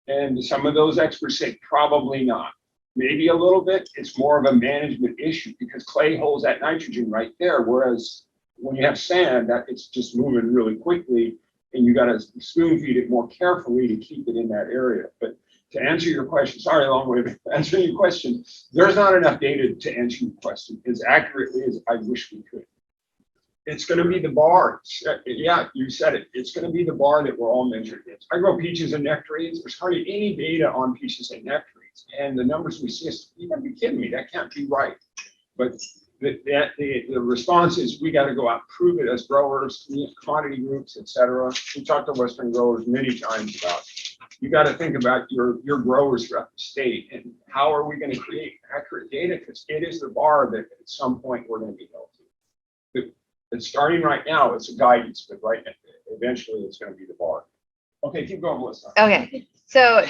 And some of those experts say probably not. Maybe a little bit. It's more of a management issue because clay holds that nitrogen right there, whereas When you have sand, that it's just moving really quickly, and you got to spoon feed it more carefully to keep it in that area. But to answer your question, sorry, long way of answering your question, there's not enough data to answer your question as accurately as I wish we could. It's going to be the bar. Yeah, you said it. It's going to be the bar that we're all measured against. I grow peaches and nectarines. There's hardly any data on peaches and nectarines. And the numbers we see, you got to be kidding me. That can't be right. But the response is we got to go out and prove it as growers, commodity groups, et cetera. We talked to Western growers many times about you got to think about your growers throughout the state and how are we going to create accurate data, because it is the bar that at some point we're going to be held to. It's starting right now, it's a guidance, but right now, eventually it's going to be the bar. Okay, keep going, Melissa. Okay, so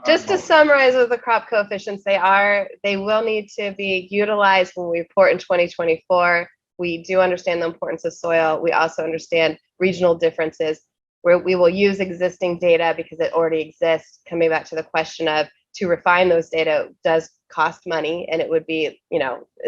just to summarize with the crop coefficients, they will need to be utilized when we report in 2024. We do understand the importance of soil. We also understand regional differences where we will use existing data because it already exists. Coming back to the question of to refine those data does cost money, and it would be,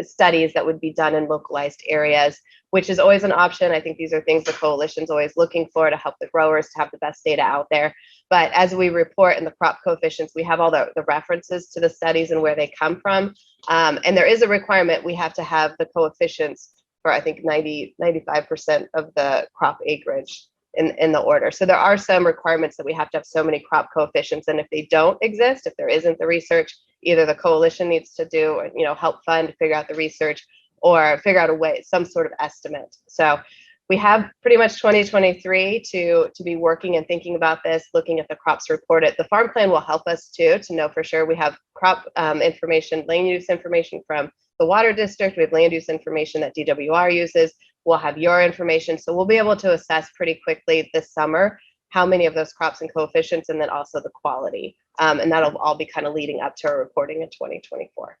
studies that would be done in localized areas, which is always an option. I think these are things the coalition's always looking for to help the growers to have the best data out there. But as we report in the crop coefficients, we have all the references to the studies and where they come from. And there is a requirement, we have to have the coefficients for, I think, 95% of the crop acreage in the order. So there are some requirements that we have to have so many crop coefficients. And if they don't exist, if there isn't the research, either the coalition needs to do, help fund to figure out the research or figure out a way, some sort of estimate. So we have pretty much 2023 to be working and thinking about this, looking at the crops reported. The farm plan will help us too, to know for sure. We have crop information, land use information from the water district. We have land use information that DWR uses. We'll have your information. So we'll be able to assess pretty quickly this summer how many of those crops and coefficients, and then also the quality. And that'll all be kind of leading up to our reporting in 2024.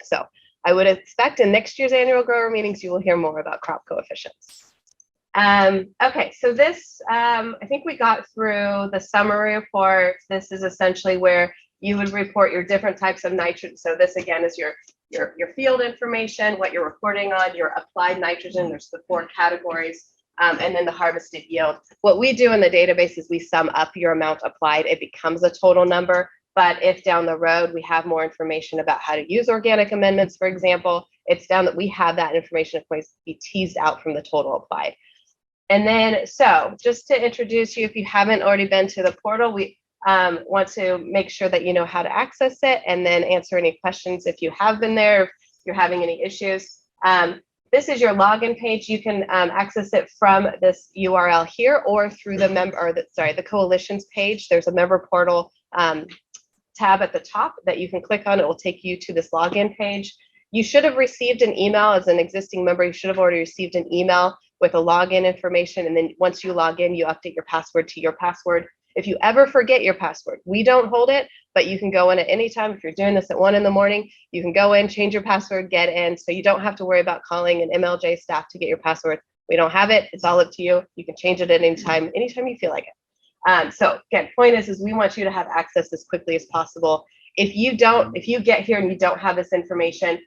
So I would expect in next year's annual grower meetings, you will hear more about crop coefficients. Okay, so this, I think we got through the summary report. This is essentially where you would report your different types of nitrogen. So this again is your field information, what you're reporting on, your applied nitrogen. There's the 4 categories, and then the harvested yield. What we do in the database is we sum up your amount applied. It becomes a total number. But if down the road we have more information about how to use organic amendments, for example, it's down that we have that information, of course, be teased out from the total applied. And then, so just to introduce you, if you haven't already been to the portal, we want to make sure that you know how to access it and then answer any questions if you have been there, if you're having any issues. This is your login page. You can access it from this URL here or through the the coalition's page. There's a member portal tab at the top that you can click on. It will take you to this login page. You should have received an email as an existing member. You should have already received an email with a login information. And then once you log in, you update your password to your password. If you ever forget your password, we don't hold it, but you can go in at any time. If you're doing this at 1 in the morning, you can go in, change your password, get in. So you don't have to worry about calling an MLJ staff to get your password. We don't have it. It's all up to you. You can change it at any time you feel like it. So again, point is we want you to have access as quickly as possible. If you get here and you don't have this information,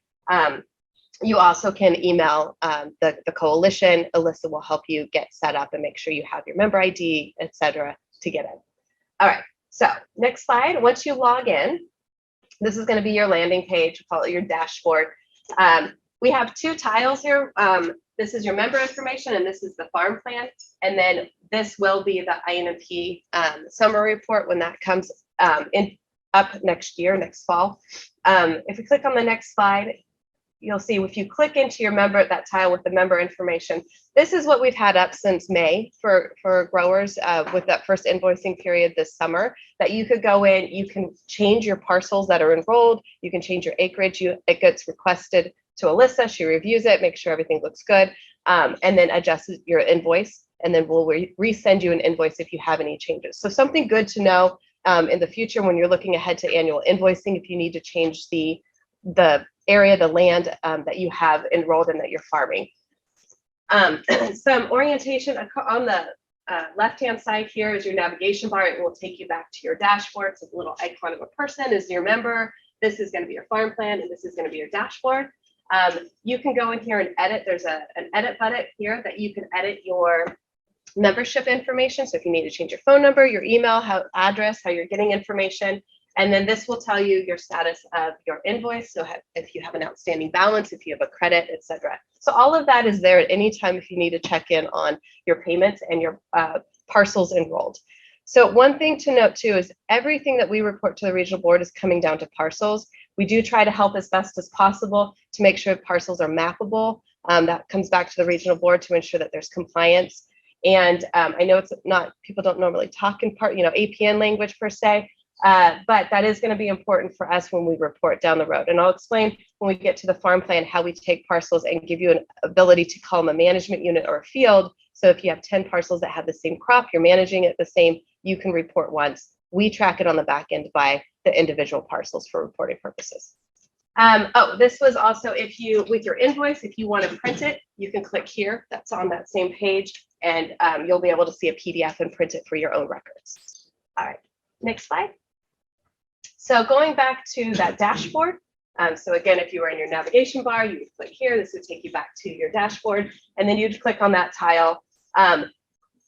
you also can email the coalition. Alyssa will help you get set up and make sure you have your member ID, et cetera, to get in. All right, so next slide. Once you log in, this is going to be your landing page. We'll call it your dashboard. We have 2 tiles here. This is your member information, and this is the farm plan. And then this will be the INP summary report when that comes up next year, next fall. If we click on the next slide, you'll see if you click into your member, that tile with the member information, this is what we've had up since May for growers with that first invoicing period this summer, that you could go in, you can change your parcels that are enrolled, you can change your acreage, it gets requested to Alyssa, she reviews it, makes sure everything looks good, and then adjusts your invoice, and then we'll resend you an invoice if you have any changes. So something good to know in the future when you're looking ahead to annual invoicing, if you need to change the area, the land that you have enrolled in that you're farming. Some orientation on the left-hand side here is your navigation bar. It will take you back to your dashboard. So the little icon of a person is your member. This is going to be your farm plan, and this is going to be your dashboard. You can go in here and edit. There's an edit button here that you can edit your membership information. So if you need to change your phone number, your email, address, how you're getting information. And then this will tell you your status of your invoice. So if you have an outstanding balance, if you have a credit, etc. So all of that is there at any time if you need to check in on your payments and your parcels enrolled. So one thing to note too is everything that we report to the regional board is coming down to parcels. We do try to help as best as possible to make sure parcels are mappable. That comes back to the regional board to ensure that there's compliance. And I know it's not, people don't normally talk in APN language per se, but that is going to be important for us when we report down the road. And I'll explain when we get to the farm plan how we take parcels and give you an ability to call them a management unit or a field. So if you have 10 parcels that have the same crop, you're managing it the same, you can report once. We track it on the back end by the individual parcels for reporting purposes. This was also with your invoice, if you want to print it, you can click here. That's on that same page, and you'll be able to see a PDF and print it for your own records. All right, next slide. So going back to that dashboard. So again, if you were in your navigation bar, you would click here. This would take you back to your dashboard, and then you'd click on that tile.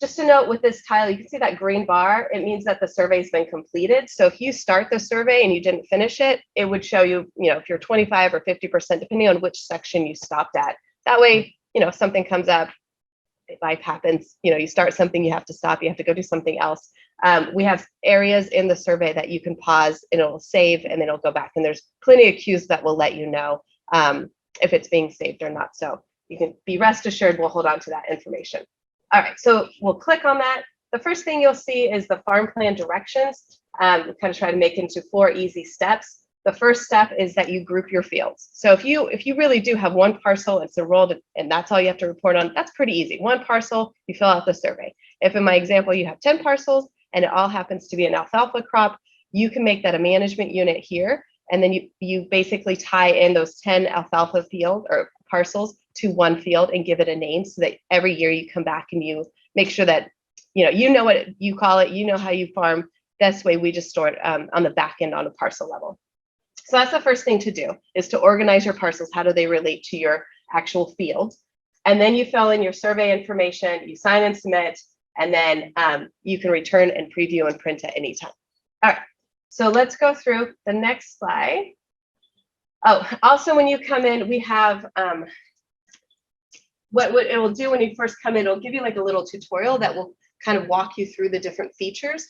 Just a note with this tile, you can see that green bar. It means that the survey's been completed. So if you start the survey and you didn't finish it, it would show you, if you're 25 or 50%, depending on which section you stopped at. That way, if something comes up, life happens, you start something, you have to stop, you have to go do something else. We have areas in the survey that you can pause and it'll save and then it'll go back. And there's plenty of cues that will let you know if it's being saved or not. So you can be rest assured we'll hold on to that information. All right, so we'll click on that. The first thing you'll see is the farm plan directions. We kind of try to make into 4 easy steps. The first step is that you group your fields. So if you really do have one parcel, it's enrolled, and that's all you have to report on, that's pretty easy. One parcel, you fill out the survey. If in my example, you have 10 parcels and it all happens to be an alfalfa crop, you can make that a management unit here. And then you basically tie in those 10 alfalfa field or parcels to one field and give it a name so that every year you come back and you make sure that, you know what you call it, how you farm. This way we just store it on the back end on a parcel level. So that's the first thing to do, is to organize your parcels. How do they relate to your actual field? And then you fill in your survey information, you sign and submit, and then you can return and preview and print at any time. All right, so let's go through the next slide. Oh, also when you come in, we have, what it will do when you first come in, it'll give you like a little tutorial that will kind of walk you through the different features.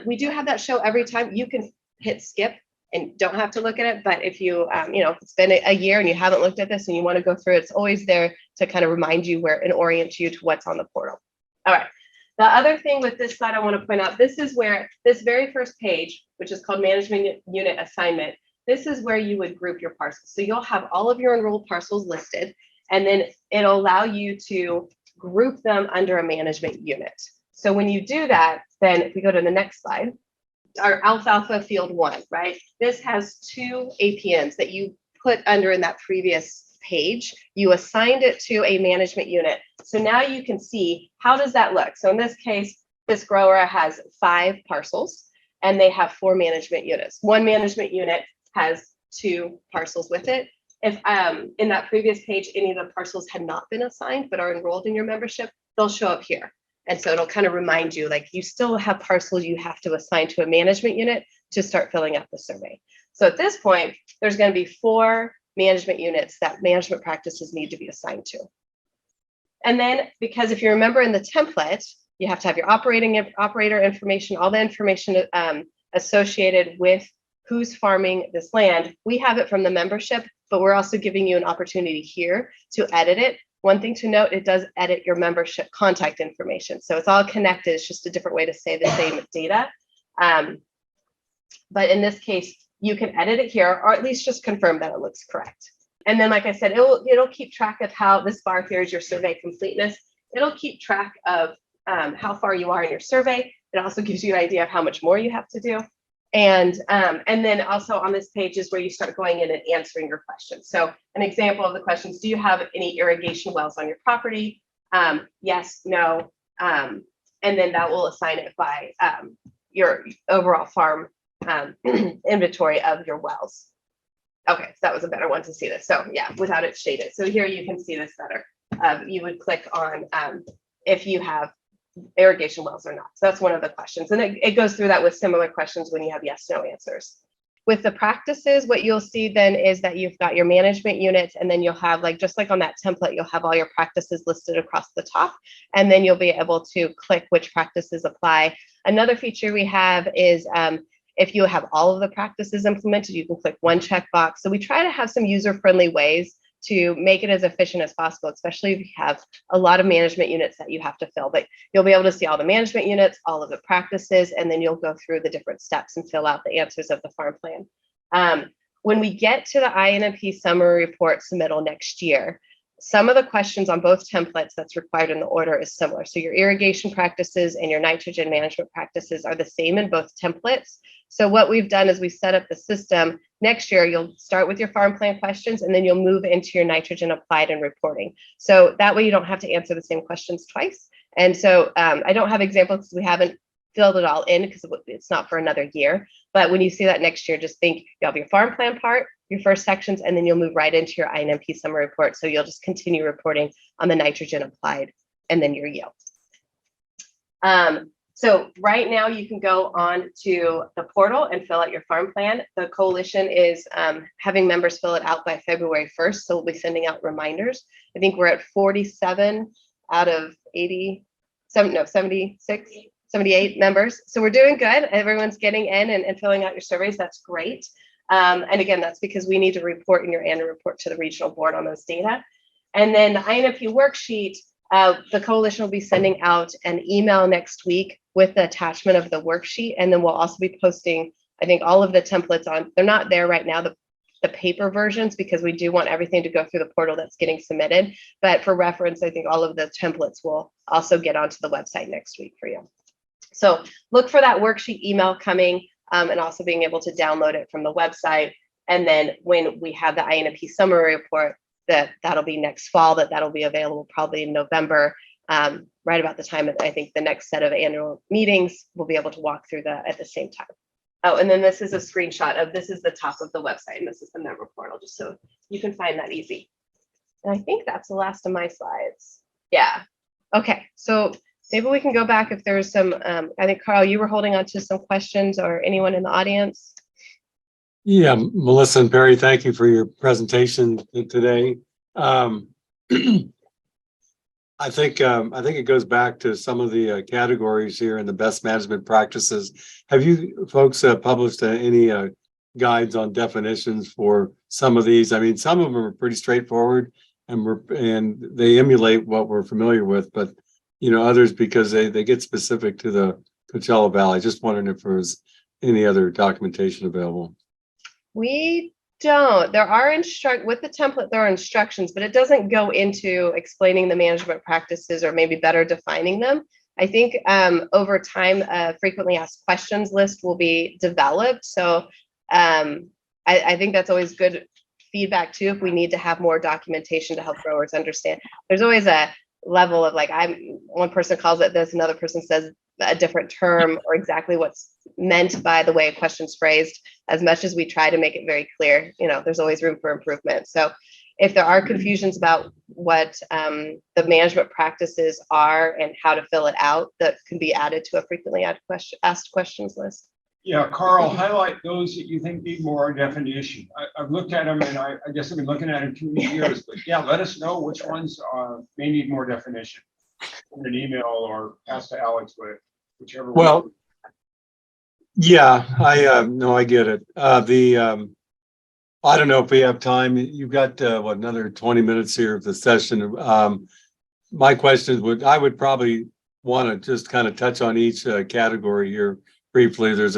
We do have that show every time. You can hit skip and don't have to look at it, but if you, if it's been a year and you haven't looked at this and you want to go through it, it's always there to kind of remind you and orient you to what's on the portal. All right. The other thing with this slide I want to point out, this is where this very first page, which is called Management Unit Assignment, this is where you would group your parcels. So you'll have all of your enrolled parcels listed, and then it'll allow you to group them under a management unit. So when you do that, then if we go to the next slide, our alfalfa field 1, right? This has 2 APNs that you put under in that previous page. You assigned it to a management unit. So now you can see, how does that look? So in this case, this grower has 5 parcels and they have 4 management units. One management unit has 2 parcels with it. If in that previous page, any of the parcels had not been assigned but are enrolled in your membership, they'll show up here. And so it'll kind of remind you, like, you still have parcels you have to assign to a management unit to start filling out the survey. So at this point, there's going to be 4 management units that management practices need to be assigned to. And then, because if you remember in the template, you have to have your operator information, all the information associated with who's farming this land. We have it from the membership, but we're also giving you an opportunity here to edit it. One thing to note, it does edit your membership contact information. So it's all connected. It's just a different way to say the same data. But in this case, you can edit it here, or at least just confirm that it looks correct. And then, like I said, it'll keep track of how this bar here is your survey completeness. It'll keep track of how far you are in your survey. It also gives you an idea of how much more you have to do. And then also on this page is where you start going in and answering your questions. So an example of the questions: do you have any irrigation wells on your property? Yes, no. And then that will assign it by your overall farm inventory of your wells. Okay, so that was a better one to see this. So yeah, without it shaded. So here you can see this better. You would click on if you have irrigation wells or not. So that's one of the questions. And it goes through that with similar questions when you have yes, no answers. With the practices, what you'll see then is that you've got your management units, and then you'll have, like, just like on that template, you'll have all your practices listed across the top, and then you'll be able to click which practices apply. Another feature we have is if you have all of the practices implemented, you can click one checkbox. So we try to have some user-friendly ways to make it as efficient as possible, especially if you have a lot of management units that you have to fill. But you'll be able to see all the management units, all of the practices, and then you'll go through the different steps and fill out the answers of the farm plan. When we get to the INMP summary report submittal next year, some of the questions on both templates that's required in the order is similar. So your irrigation practices and your nitrogen management practices are the same in both templates. So what we've done is we set up the system. Next year, you'll start with your farm plan questions, and then you'll move into your nitrogen applied and reporting. So that way you don't have to answer the same questions twice. And so I don't have examples because we haven't filled it all in because it's not for another year. But when you see that next year, just think you'll have your farm plan part, your first sections, and then you'll move right into your INMP summary report. So you'll just continue reporting on the nitrogen applied and then your yield. So right now you can go on to the portal and fill out your farm plan. The coalition is having members fill it out by February 1st. So we'll be sending out reminders. I think we're at 47 out of 76, 78 members. So we're doing good. Everyone's getting in and filling out your surveys. That's great. And again, that's because we need to report in your annual report to the regional board on those data. And then the INMP worksheet, the coalition will be sending out an email next week with the attachment of the worksheet. And then we'll also be posting, I think, all of the templates on, they're not there right now, the paper versions, because we do want everything to go through the portal that's getting submitted. But for reference, I think all of the templates will also get onto the website next week for you. So look for that worksheet email coming, and also being able to download it from the website. And then when we have the INMP summary report, that'll be next fall, that'll be available probably in November, right about the time of, I think, the next set of annual meetings. We'll be able to walk through that at the same time. Oh, and then this is a screenshot of, this is the top of the website, and this is the member portal, just so you can find that easy. And I think that's the last of my slides. Yeah. Okay, so maybe we can go back if there's some, I think, Carl, you were holding on to some questions, or anyone in the audience. Yeah, Melissa and Perry, thank you for your presentation today. I think it goes back to some of the categories here in the best management practices. Have you folks published any guides on definitions for some of these? I mean, some of them are pretty straightforward, and they emulate what we're familiar with, but others, because they get specific to the Coachella Valley. Just wondering if there's any other documentation available. We don't. There are with the template, there are instructions, but it doesn't go into explaining the management practices or maybe better defining them. I think over time, a frequently asked questions list will be developed. So I think that's always good feedback too, if we need to have more documentation to help growers understand. There's always a level of, like, one person calls it this, another person says a different term, or exactly what's meant by the way a question's phrased. As much as we try to make it very clear, there's always room for improvement. So if there are confusions about what the management practices are and how to fill it out, that can be added to a frequently asked questions list. Yeah, Carl, highlight those that you think need more definition. I've looked at them, and I guess I've been looking at them too many years, but yeah, let us know which ones may need more definition in an email, or ask to Alex, whichever one. Well, yeah, I get it. I don't know if we have time. You've got another 20 minutes here of the session. My questions I would probably want to just kind of touch on each category here briefly. There's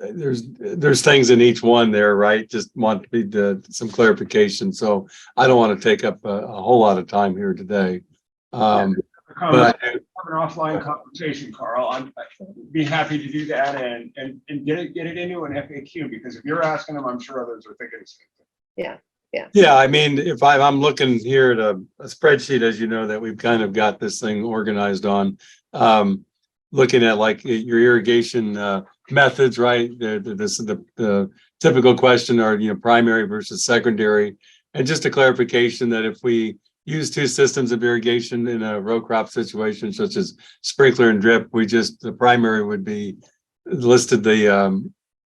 there's things in each one there, right? Just want to be some clarification. So I don't want to take up a whole lot of time here today. But have an offline conversation, Carl. I'd be happy to do that and get it into an FAQ, because if you're asking them, I'm sure others are thinking the same thing. Yeah. I mean, if I'm looking here at a spreadsheet, as you know, that we've kind of got this thing organized on, looking at like your irrigation methods, right? The typical question are, primary versus secondary. And just a clarification that if we use two systems of irrigation in a row crop situation, such as sprinkler and drip, the primary would be listed the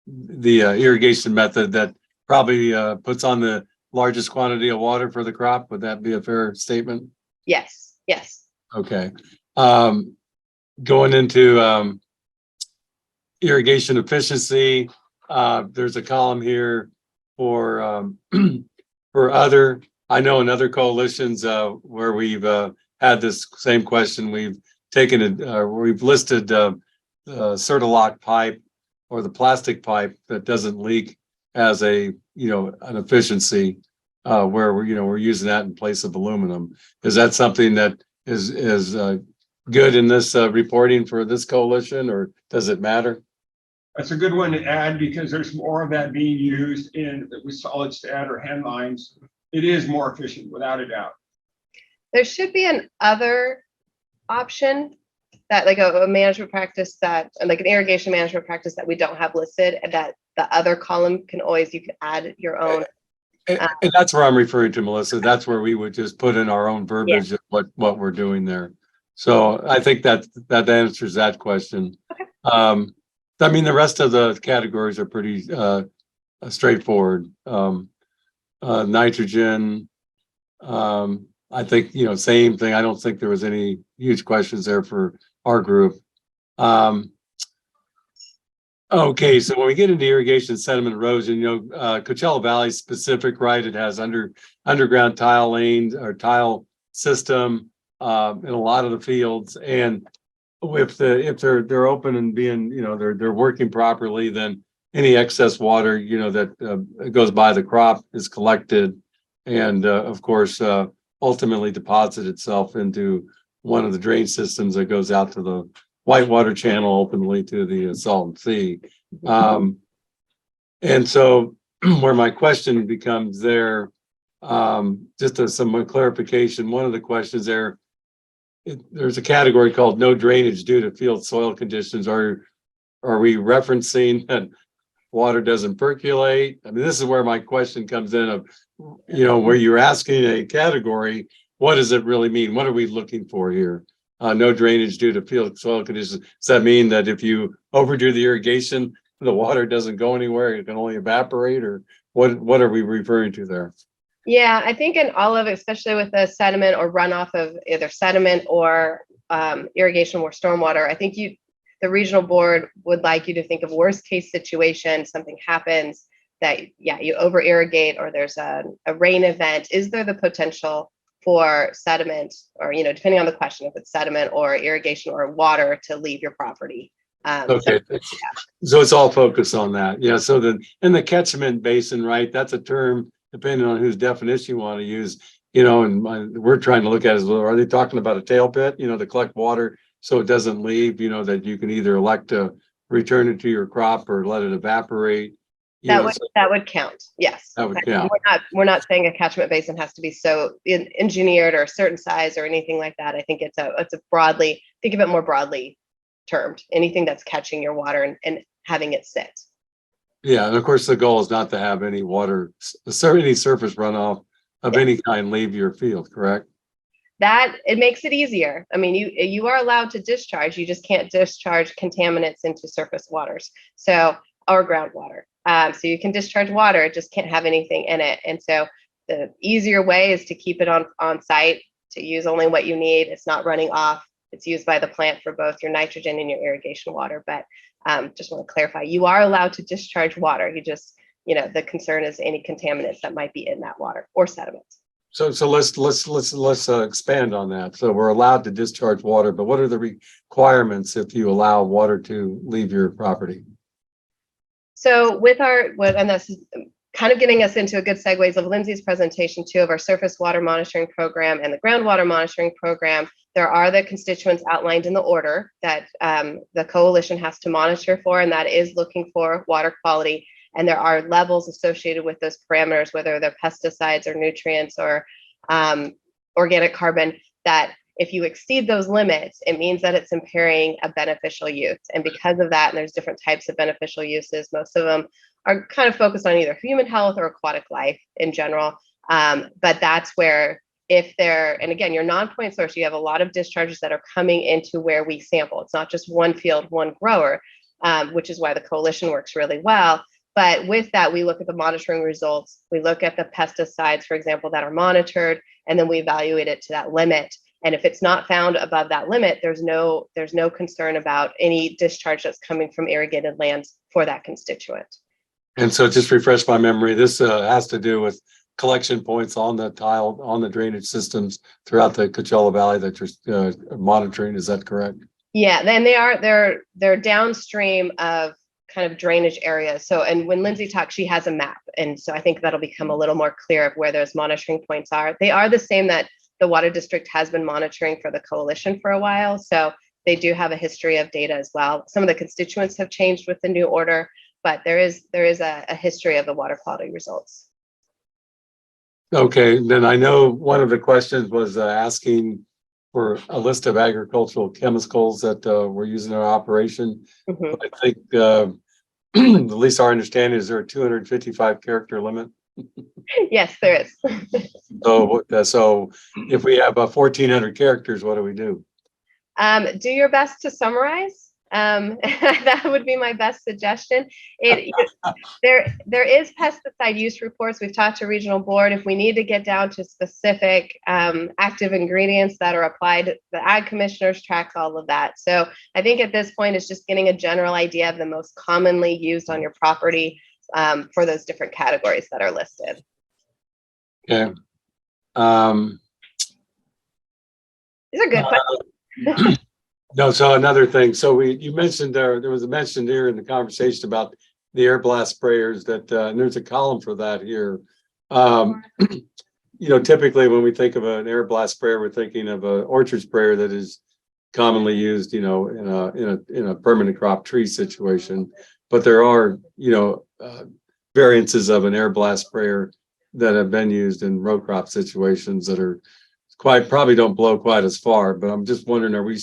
irrigation method that probably puts on the largest quantity of water for the crop. Would that be a fair statement? Yes, yes. Okay. Going into irrigation efficiency, there's a column here for for other. I know in other coalitions where we've had this same question, we've taken it, we've listed Certalock pipe or the plastic pipe that doesn't leak as an efficiency where we're using that in place of aluminum. Is that something that is good in this reporting for this coalition, or does it matter? That's a good one to add because there's more of that being used with solid stat or hand lines. It is more efficient without a doubt. There should be an other option that like a management practice that like an irrigation management practice that we don't have listed, and that the other column you can add your own. And that's where I'm referring to, Melissa. That's where we would just put in our own verbiage of what we're doing there. So I think that answers that question. Okay. I mean, the rest of the categories are pretty straightforward. Nitrogen, I think, same thing. I don't think there was any huge questions there for our group. Okay, so when we get into irrigation sediment erosion, Coachella Valley specific, right? It has underground tile lanes or tile system in a lot of the fields, and if they're open and being, they're working properly, then any excess water, that goes by the crop is collected, and of course, ultimately deposit itself into one of the drain systems that goes out to the whitewater channel, ultimately to the Salton Sea. And so where my question becomes there, just some clarification, one of the questions there's a category called no drainage due to field soil conditions. Are we referencing that water doesn't percolate? I mean, this is where my question comes in of, where you're asking a category, what does it really mean? What are we looking for here? No drainage due to field soil conditions. Does that mean that if you overdo the irrigation, the water doesn't go anywhere, it can only evaporate, or what are we referring to there? Yeah, I think in all of it, especially with the sediment or runoff of either sediment or irrigation or stormwater, I think the regional board would like you to think of worst case situation. Something happens that, you over irrigate, or there's a rain event. Is there the potential for sediment, or, depending on the question, if it's sediment or irrigation or water to leave your property? Okay, so it's all focused on that. Yeah, so in the catchment basin, right, that's a term, depending on whose definition you want to use, and we're trying to look at is, are they talking about a tail pit, to collect water so it doesn't leave, that you can either elect to return it to your crop or let it evaporate? That would count. Yes. That would count. We're not saying a catchment basin has to be so engineered or a certain size or anything like that. I think it's a broadly, think of it more broadly termed, anything that's catching your water and having it sit. Yeah, and of course the goal is not to have any water, any surface runoff of any kind leave your field, correct? That it makes it easier. I mean, you are allowed to discharge, you just can't discharge contaminants into surface waters, or groundwater. So you can discharge water, it just can't have anything in it. And so the easier way is to keep it on site, to use only what you need. It's not running off. It's used by the plant for both your nitrogen and your irrigation water. But just want to clarify, you are allowed to discharge water. You just, the concern is any contaminants that might be in that water or sediments. So let's expand on that. So we're allowed to discharge water, but what are the requirements if you allow water to leave your property? So and this is kind of getting us into a good segues of Lindsay's presentation too, of our surface water monitoring program and the groundwater monitoring program. There are the constituents outlined in the order that the coalition has to monitor for, and that is looking for water quality. And there are levels associated with those parameters, whether they're pesticides or nutrients or organic carbon, that if you exceed those limits, it means that it's impairing a beneficial use. And because of that, and there's different types of beneficial uses, most of them are kind of focused on either human health or aquatic life in general. But that's where if they're, and again, your non-point source, you have a lot of discharges that are coming into where we sample. It's not just one field, one grower, which is why the coalition works really well. But with that, we look at the monitoring results. We look at the pesticides, for example, that are monitored, and then we evaluate it to that limit. And if it's not found above that limit, there's no concern about any discharge that's coming from irrigated lands for that constituent. And so just refresh my memory, this has to do with collection points on the tile, on the drainage systems throughout the Coachella Valley that you're monitoring. Is that correct? Yeah, then they're downstream of kind of drainage areas. So, and when Lindsay talks, she has a map. And so I think that'll become a little more clear of where those monitoring points are. They are the same that the water district has been monitoring for the coalition for a while. So they do have a history of data as well. Some of the constituents have changed with the new order, but there is a history of the water quality results. Okay, then I know one of the questions was asking for a list of agricultural chemicals that we're using in our operation. Mhm. I think at least our understanding is there a 255 character limit. Yes, there is. So if we have 1,400 characters, what do we do? Do your best to summarize. That would be my best suggestion. There is pesticide use reports. We've talked to regional board. If we need to get down to specific active ingredients that are applied, the ag commissioners tracks all of that. So I think at this point, it's just getting a general idea of the most commonly used on your property for those different categories that are listed. Okay. These are good questions. No, so another thing, so you mentioned there was a mention here in the conversation about the air blast sprayers that, and there's a column for that here. You know, typically when we think of an air blast sprayer, we're thinking of an orchard sprayer that is commonly used, you know, in a permanent crop tree situation. But there are, you know, variances of an air blast sprayer that have been used in row crop situations that are probably don't blow quite as far. But I'm just wondering,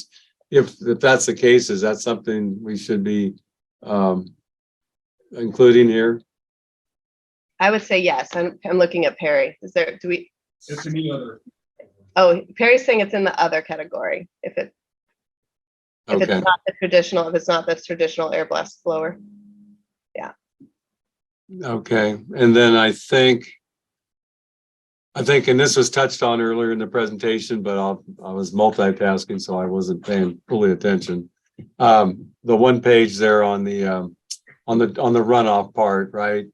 if that's the case, is that something we should be including here? I would say yes. I'm looking at Perry. It's in the other. Oh, Perry's saying it's in the other category. If it's Okay. not the traditional, if it's not the traditional air blast blower. Yeah. Okay. And then I think, and this was touched on earlier in the presentation, but I was multitasking, so I wasn't paying fully attention. The one page there on the runoff part, right?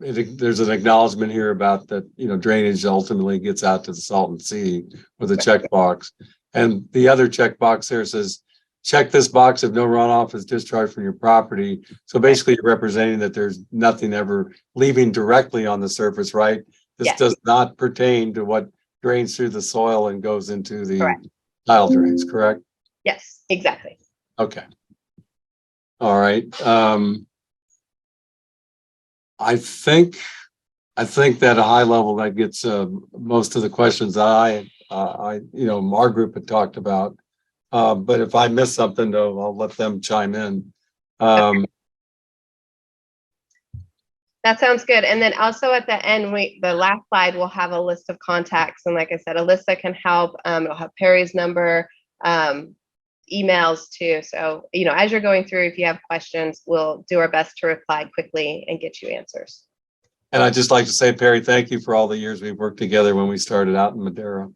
There's an acknowledgement here about that, you know, drainage ultimately gets out to the Salton Sea with a checkbox. And the other checkbox there says, check this box if no runoff is discharged from your property. So basically you're representing that there's nothing ever leaving directly on the surface, right? This Yes. does not pertain to what drains through the soil and goes into the Correct. tile drains, correct? Yes, exactly. Okay. All right. I think that at a high level that gets most of the questions that you know, our group had talked about. But if I miss something, though, I'll let them chime in. That sounds good. And then also at the end, the last slide will have a list of contacts. And like I said, Alyssa can help. It'll have Perry's number, emails too. So, you know, as you're going through, if you have questions, we'll do our best to reply quickly and get you answers. And I'd just like to say, Perry, thank you for all the years we've worked together when we started out in Madera.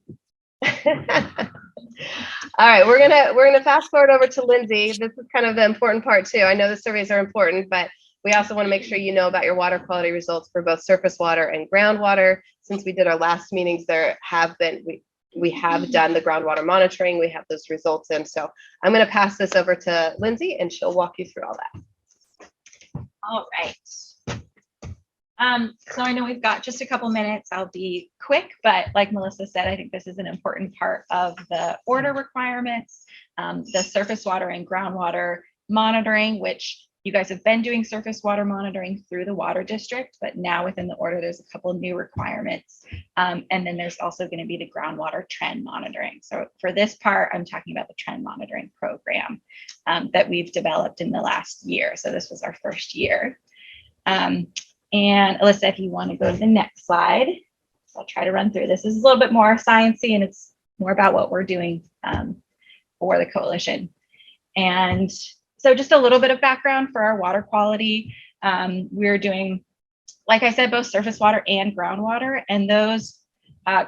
All right, we're gonna fast forward over to Lindsay. This is kind of the important part too. I know the surveys are important, but we also want to make sure you know about your water quality results for both surface water and groundwater. Since we did our last meetings, we have done the groundwater monitoring. We have those results in. So I'm going to pass this over to Lindsay and she'll walk you through all that. All right. So I know we've got just a couple minutes. I'll be quick, but like Melissa said, I think this is an important part of the order requirements, the surface water and groundwater monitoring, which you guys have been doing surface water monitoring through the water district, but now within the order, there's a couple of new requirements. And then there's also going to be the groundwater trend monitoring. So for this part, I'm talking about the trend monitoring program that we've developed in the last year. So this was our first year. And Alyssa, if you want to go to the next slide, I'll try to run through this. This is a little bit more sciencey, and it's more about what we're doing for the coalition. And so just a little bit of background for our water quality. We're doing, like I said, both surface water and groundwater, and those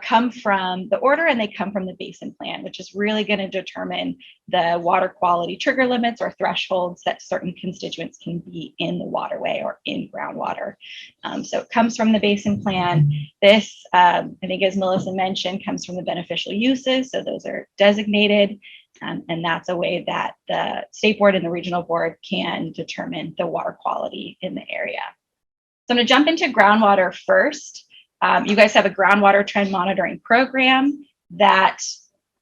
come from the order, and they come from the basin plan, which is really going to determine the water quality trigger limits or thresholds that certain constituents can be in the waterway or in groundwater. So it comes from the basin plan. This, I think, as Melissa mentioned, comes from the beneficial uses. So those are designated, and that's a way that the state board and the regional board can determine the water quality in the area. So I'm going to jump into groundwater first. You guys have a groundwater trend monitoring program that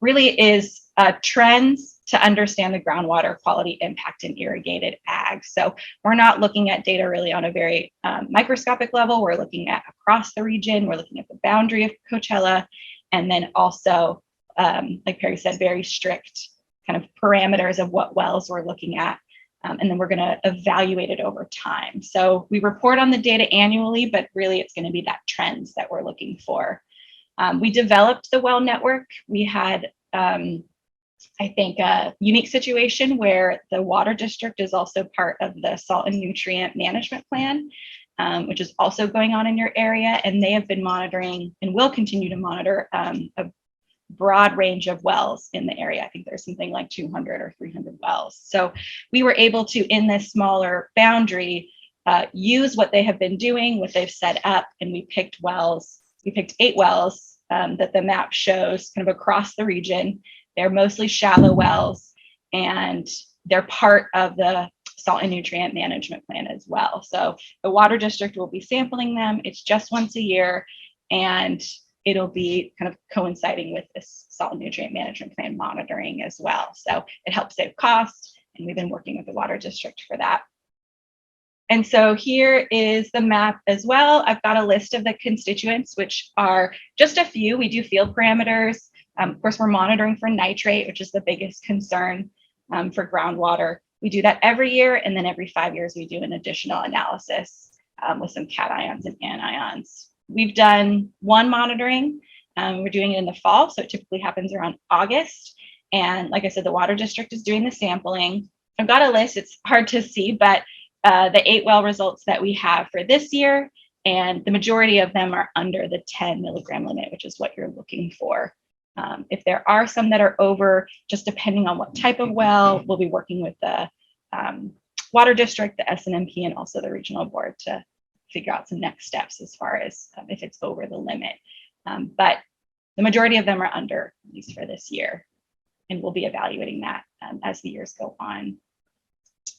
really is trends to understand the groundwater quality impact in irrigated ag. So we're not looking at data really on a very microscopic level. We're looking at across the region. We're looking at the boundary of Coachella, and then also, like Perry said, very strict kind of parameters of what wells we're looking at. And then we're going to evaluate it over time. So we report on the data annually, but really it's going to be that trends that we're looking for. We developed the well network. We had, I think, a unique situation where the water district is also part of the salt and nutrient management plan, which is also going on in your area. And they have been monitoring and will continue to monitor a broad range of wells in the area. I think there's something like 200 or 300 wells. So we were able to, in this smaller boundary, use what they have been doing, what they've set up, and we picked wells. We picked 8 wells that the map shows kind of across the region. They're mostly shallow wells, and they're part of the salt and nutrient management plan as well. So the water district will be sampling them. It's just once a year, and it'll be kind of coinciding with this salt and nutrient management plan monitoring as well. So it helps save costs, and we've been working with the water district for that. And so here is the map as well. I've got a list of the constituents, which are just a few. We do field parameters. Of course, we're monitoring for nitrate, which is the biggest concern for groundwater. We do that every year, and then every 5 years, we do an additional analysis with some cations and anions. We've done one monitoring. We're doing it in the fall, so it typically happens around August. And like I said, the water district is doing the sampling. I've got a list. It's hard to see, but the 8 well results that we have for this year, and the majority of them are under the 10 milligram limit, which is what you're looking for. If there are some that are over, just depending on what type of well, we'll be working with the water district, the SNMP, and also the regional board to figure out some next steps as far as if it's over the limit. But the majority of them are under, at least for this year. And we'll be evaluating that as the years go on.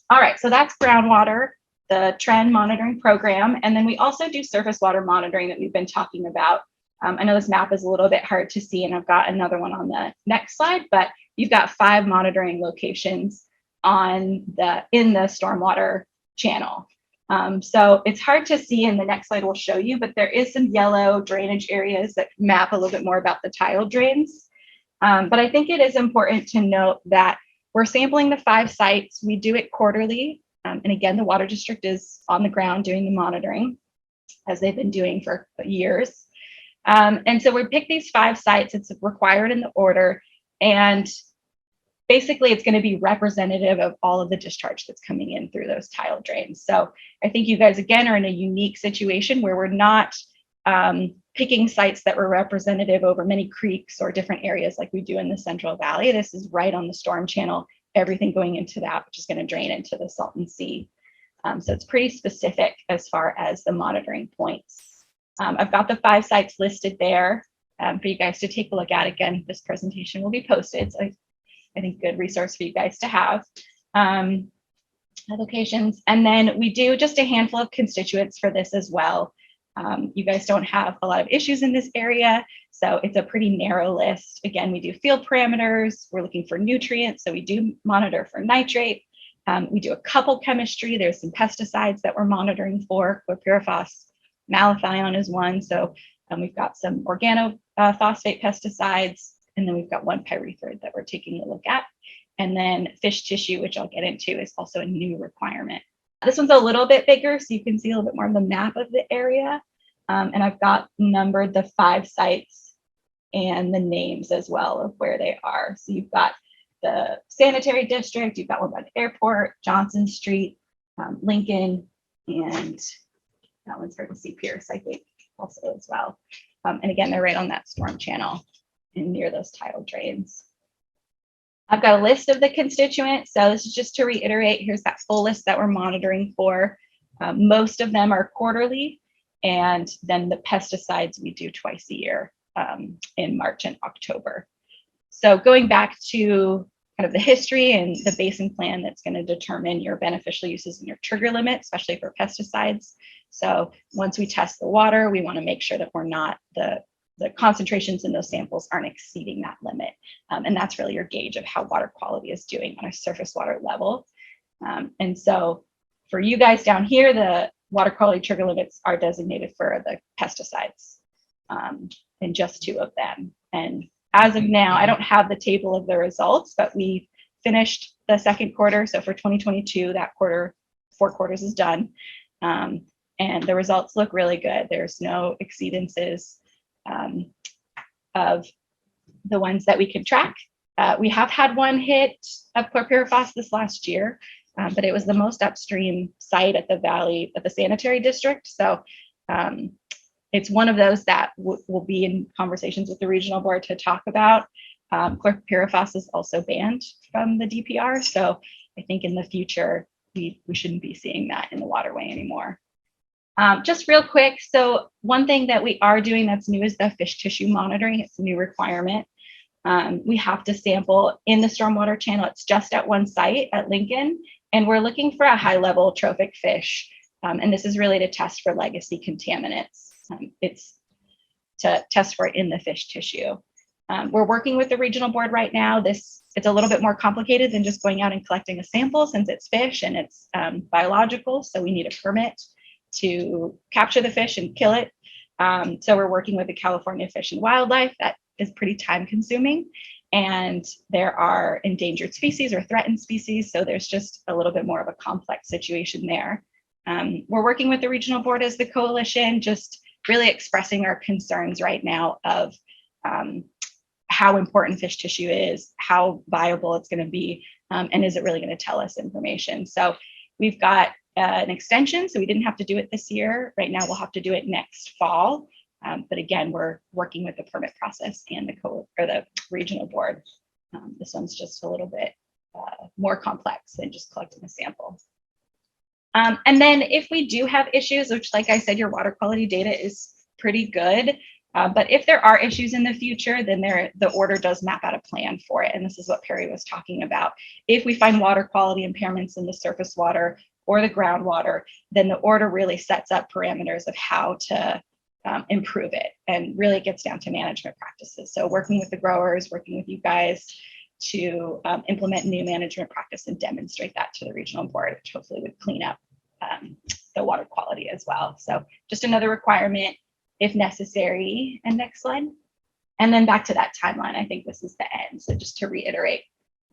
All right, so that's groundwater, the trend monitoring program. And then we also do surface water monitoring that we've been talking about. I know this map is a little bit hard to see, and I've got another one on the next slide, but you've got 5 monitoring locations in the stormwater channel. So it's hard to see, and the next slide will show you, but there is some yellow drainage areas that map a little bit more about the tile drains. But I think it is important to note that we're sampling the 5 sites. We do it quarterly. And again, the water district is on the ground doing the monitoring, as they've been doing for years. And so we pick these 5 sites. It's required in the order. And basically, it's going to be representative of all of the discharge that's coming in through those tile drains. So I think you guys, again, are in a unique situation where we're not picking sites that were representative over many creeks or different areas like we do in the Central Valley. This is right on the storm channel, everything going into that, which is going to drain into the Salton Sea. So it's pretty specific as far as the monitoring points. I've got the 5 sites listed there for you guys to take a look at. Again, this presentation will be posted. So I think good resource for you guys to have. Locations. And then we do just a handful of constituents for this as well. You guys don't have a lot of issues in this area, so it's a pretty narrow list. Again, we do field parameters. We're looking for nutrients, so we do monitor for nitrate. We do a couple chemistry. There's some pesticides that we're monitoring for. Chlorpyrifos, malathion is one. So we've got some organophosphate pesticides, and then we've got one pyrethroid that we're taking a look at. And then fish tissue, which I'll get into, is also a new requirement This one's a little bit bigger, so you can see a little bit more of the map of the area. And I've got numbered the 5 sites and the names as well of where they are. So you've got the sanitary district, you've got one by the airport, Johnson Street, Lincoln, and that one's for the C. Pierce, I think, also as well. And again, they're right on that storm channel and near those tidal drains. I've got a list of the constituents. So this is just to reiterate, here's that full list that we're monitoring for. Most of them are quarterly, and then the pesticides we do twice a year in March and October. So going back to kind of the history and the basin plan that's going to determine your beneficial uses and your trigger limit, especially for pesticides. So once we test the water, we want to make sure that we're not, the concentrations in those samples aren't exceeding that limit. And that's really your gauge of how water quality is doing on a surface water level. And so for you guys down here, the water quality trigger limits are designated for the pesticides, and just 2 of them. And as of now, I don't have the table of the results, but we finished the second quarter. So for 2022, that quarter, 4 quarters is done. And the results look really good. There's no exceedances of the ones that we can track. We have had one hit of chlorpyrifos this last year, but it was the most upstream site at the valley of the sanitary district. So it's one of those that will be in conversations with the regional board to talk about. Chlorpyrifos is also banned from the DPR. So I think in the future, we shouldn't be seeing that in the waterway anymore. Just real quick, so one thing that we are doing that's new is the fish tissue monitoring. It's a new requirement. We have to sample in the stormwater channel. It's just at one site at Lincoln, and we're looking for a high-level trophic fish. And this is really to test for legacy contaminants. It's to test for it in the fish tissue. We're working with the regional board right now. It's a little bit more complicated than just going out and collecting a sample, since it's fish and it's biological. So we need a permit to capture the fish and kill it. So we're working with the California Fish and Wildlife. That is pretty time consuming. And there are endangered species or threatened species. So there's just a little bit more of a complex situation there. We're working with the regional board as the coalition, just really expressing our concerns right now of how important fish tissue is, how viable it's going to be, and is it really going to tell us information. So we've got an extension, so we didn't have to do it this year. Right now, we'll have to do it next fall. But again, we're working with the permit process and the regional board. This one's just a little bit more complex than just collecting a sample. And then if we do have issues, which like I said, your water quality data is pretty good. But if there are issues in the future, then the order does map out a plan for it. And this is what Perry was talking about. If we find water quality impairments in the surface water or the groundwater, then the order really sets up parameters of how to improve it. And really it gets down to management practices. So working with the growers, working with you guys to implement new management practice and demonstrate that to the regional board, which hopefully would clean up the water quality as well. So just another requirement if necessary. And next slide. And then back to that timeline, I think this is the end. So just to reiterate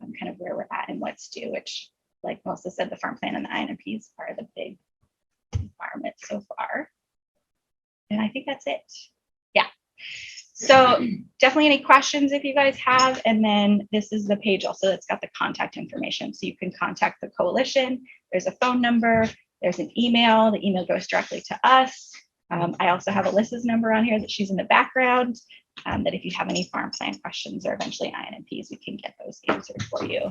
kind of where we're at and what's due, which like Melissa said, the farm plan and the INMPs are the big requirements so far. And I think that's it. Yeah. So definitely any questions if you guys have. And then this is the page also that's got the contact information. So you can contact the coalition. There's a phone number. There's an email. The email goes directly to us. I also have Alyssa's number on here that she's in the background, that if you have any farm plan questions or eventually INMPs, we can get those answered for you.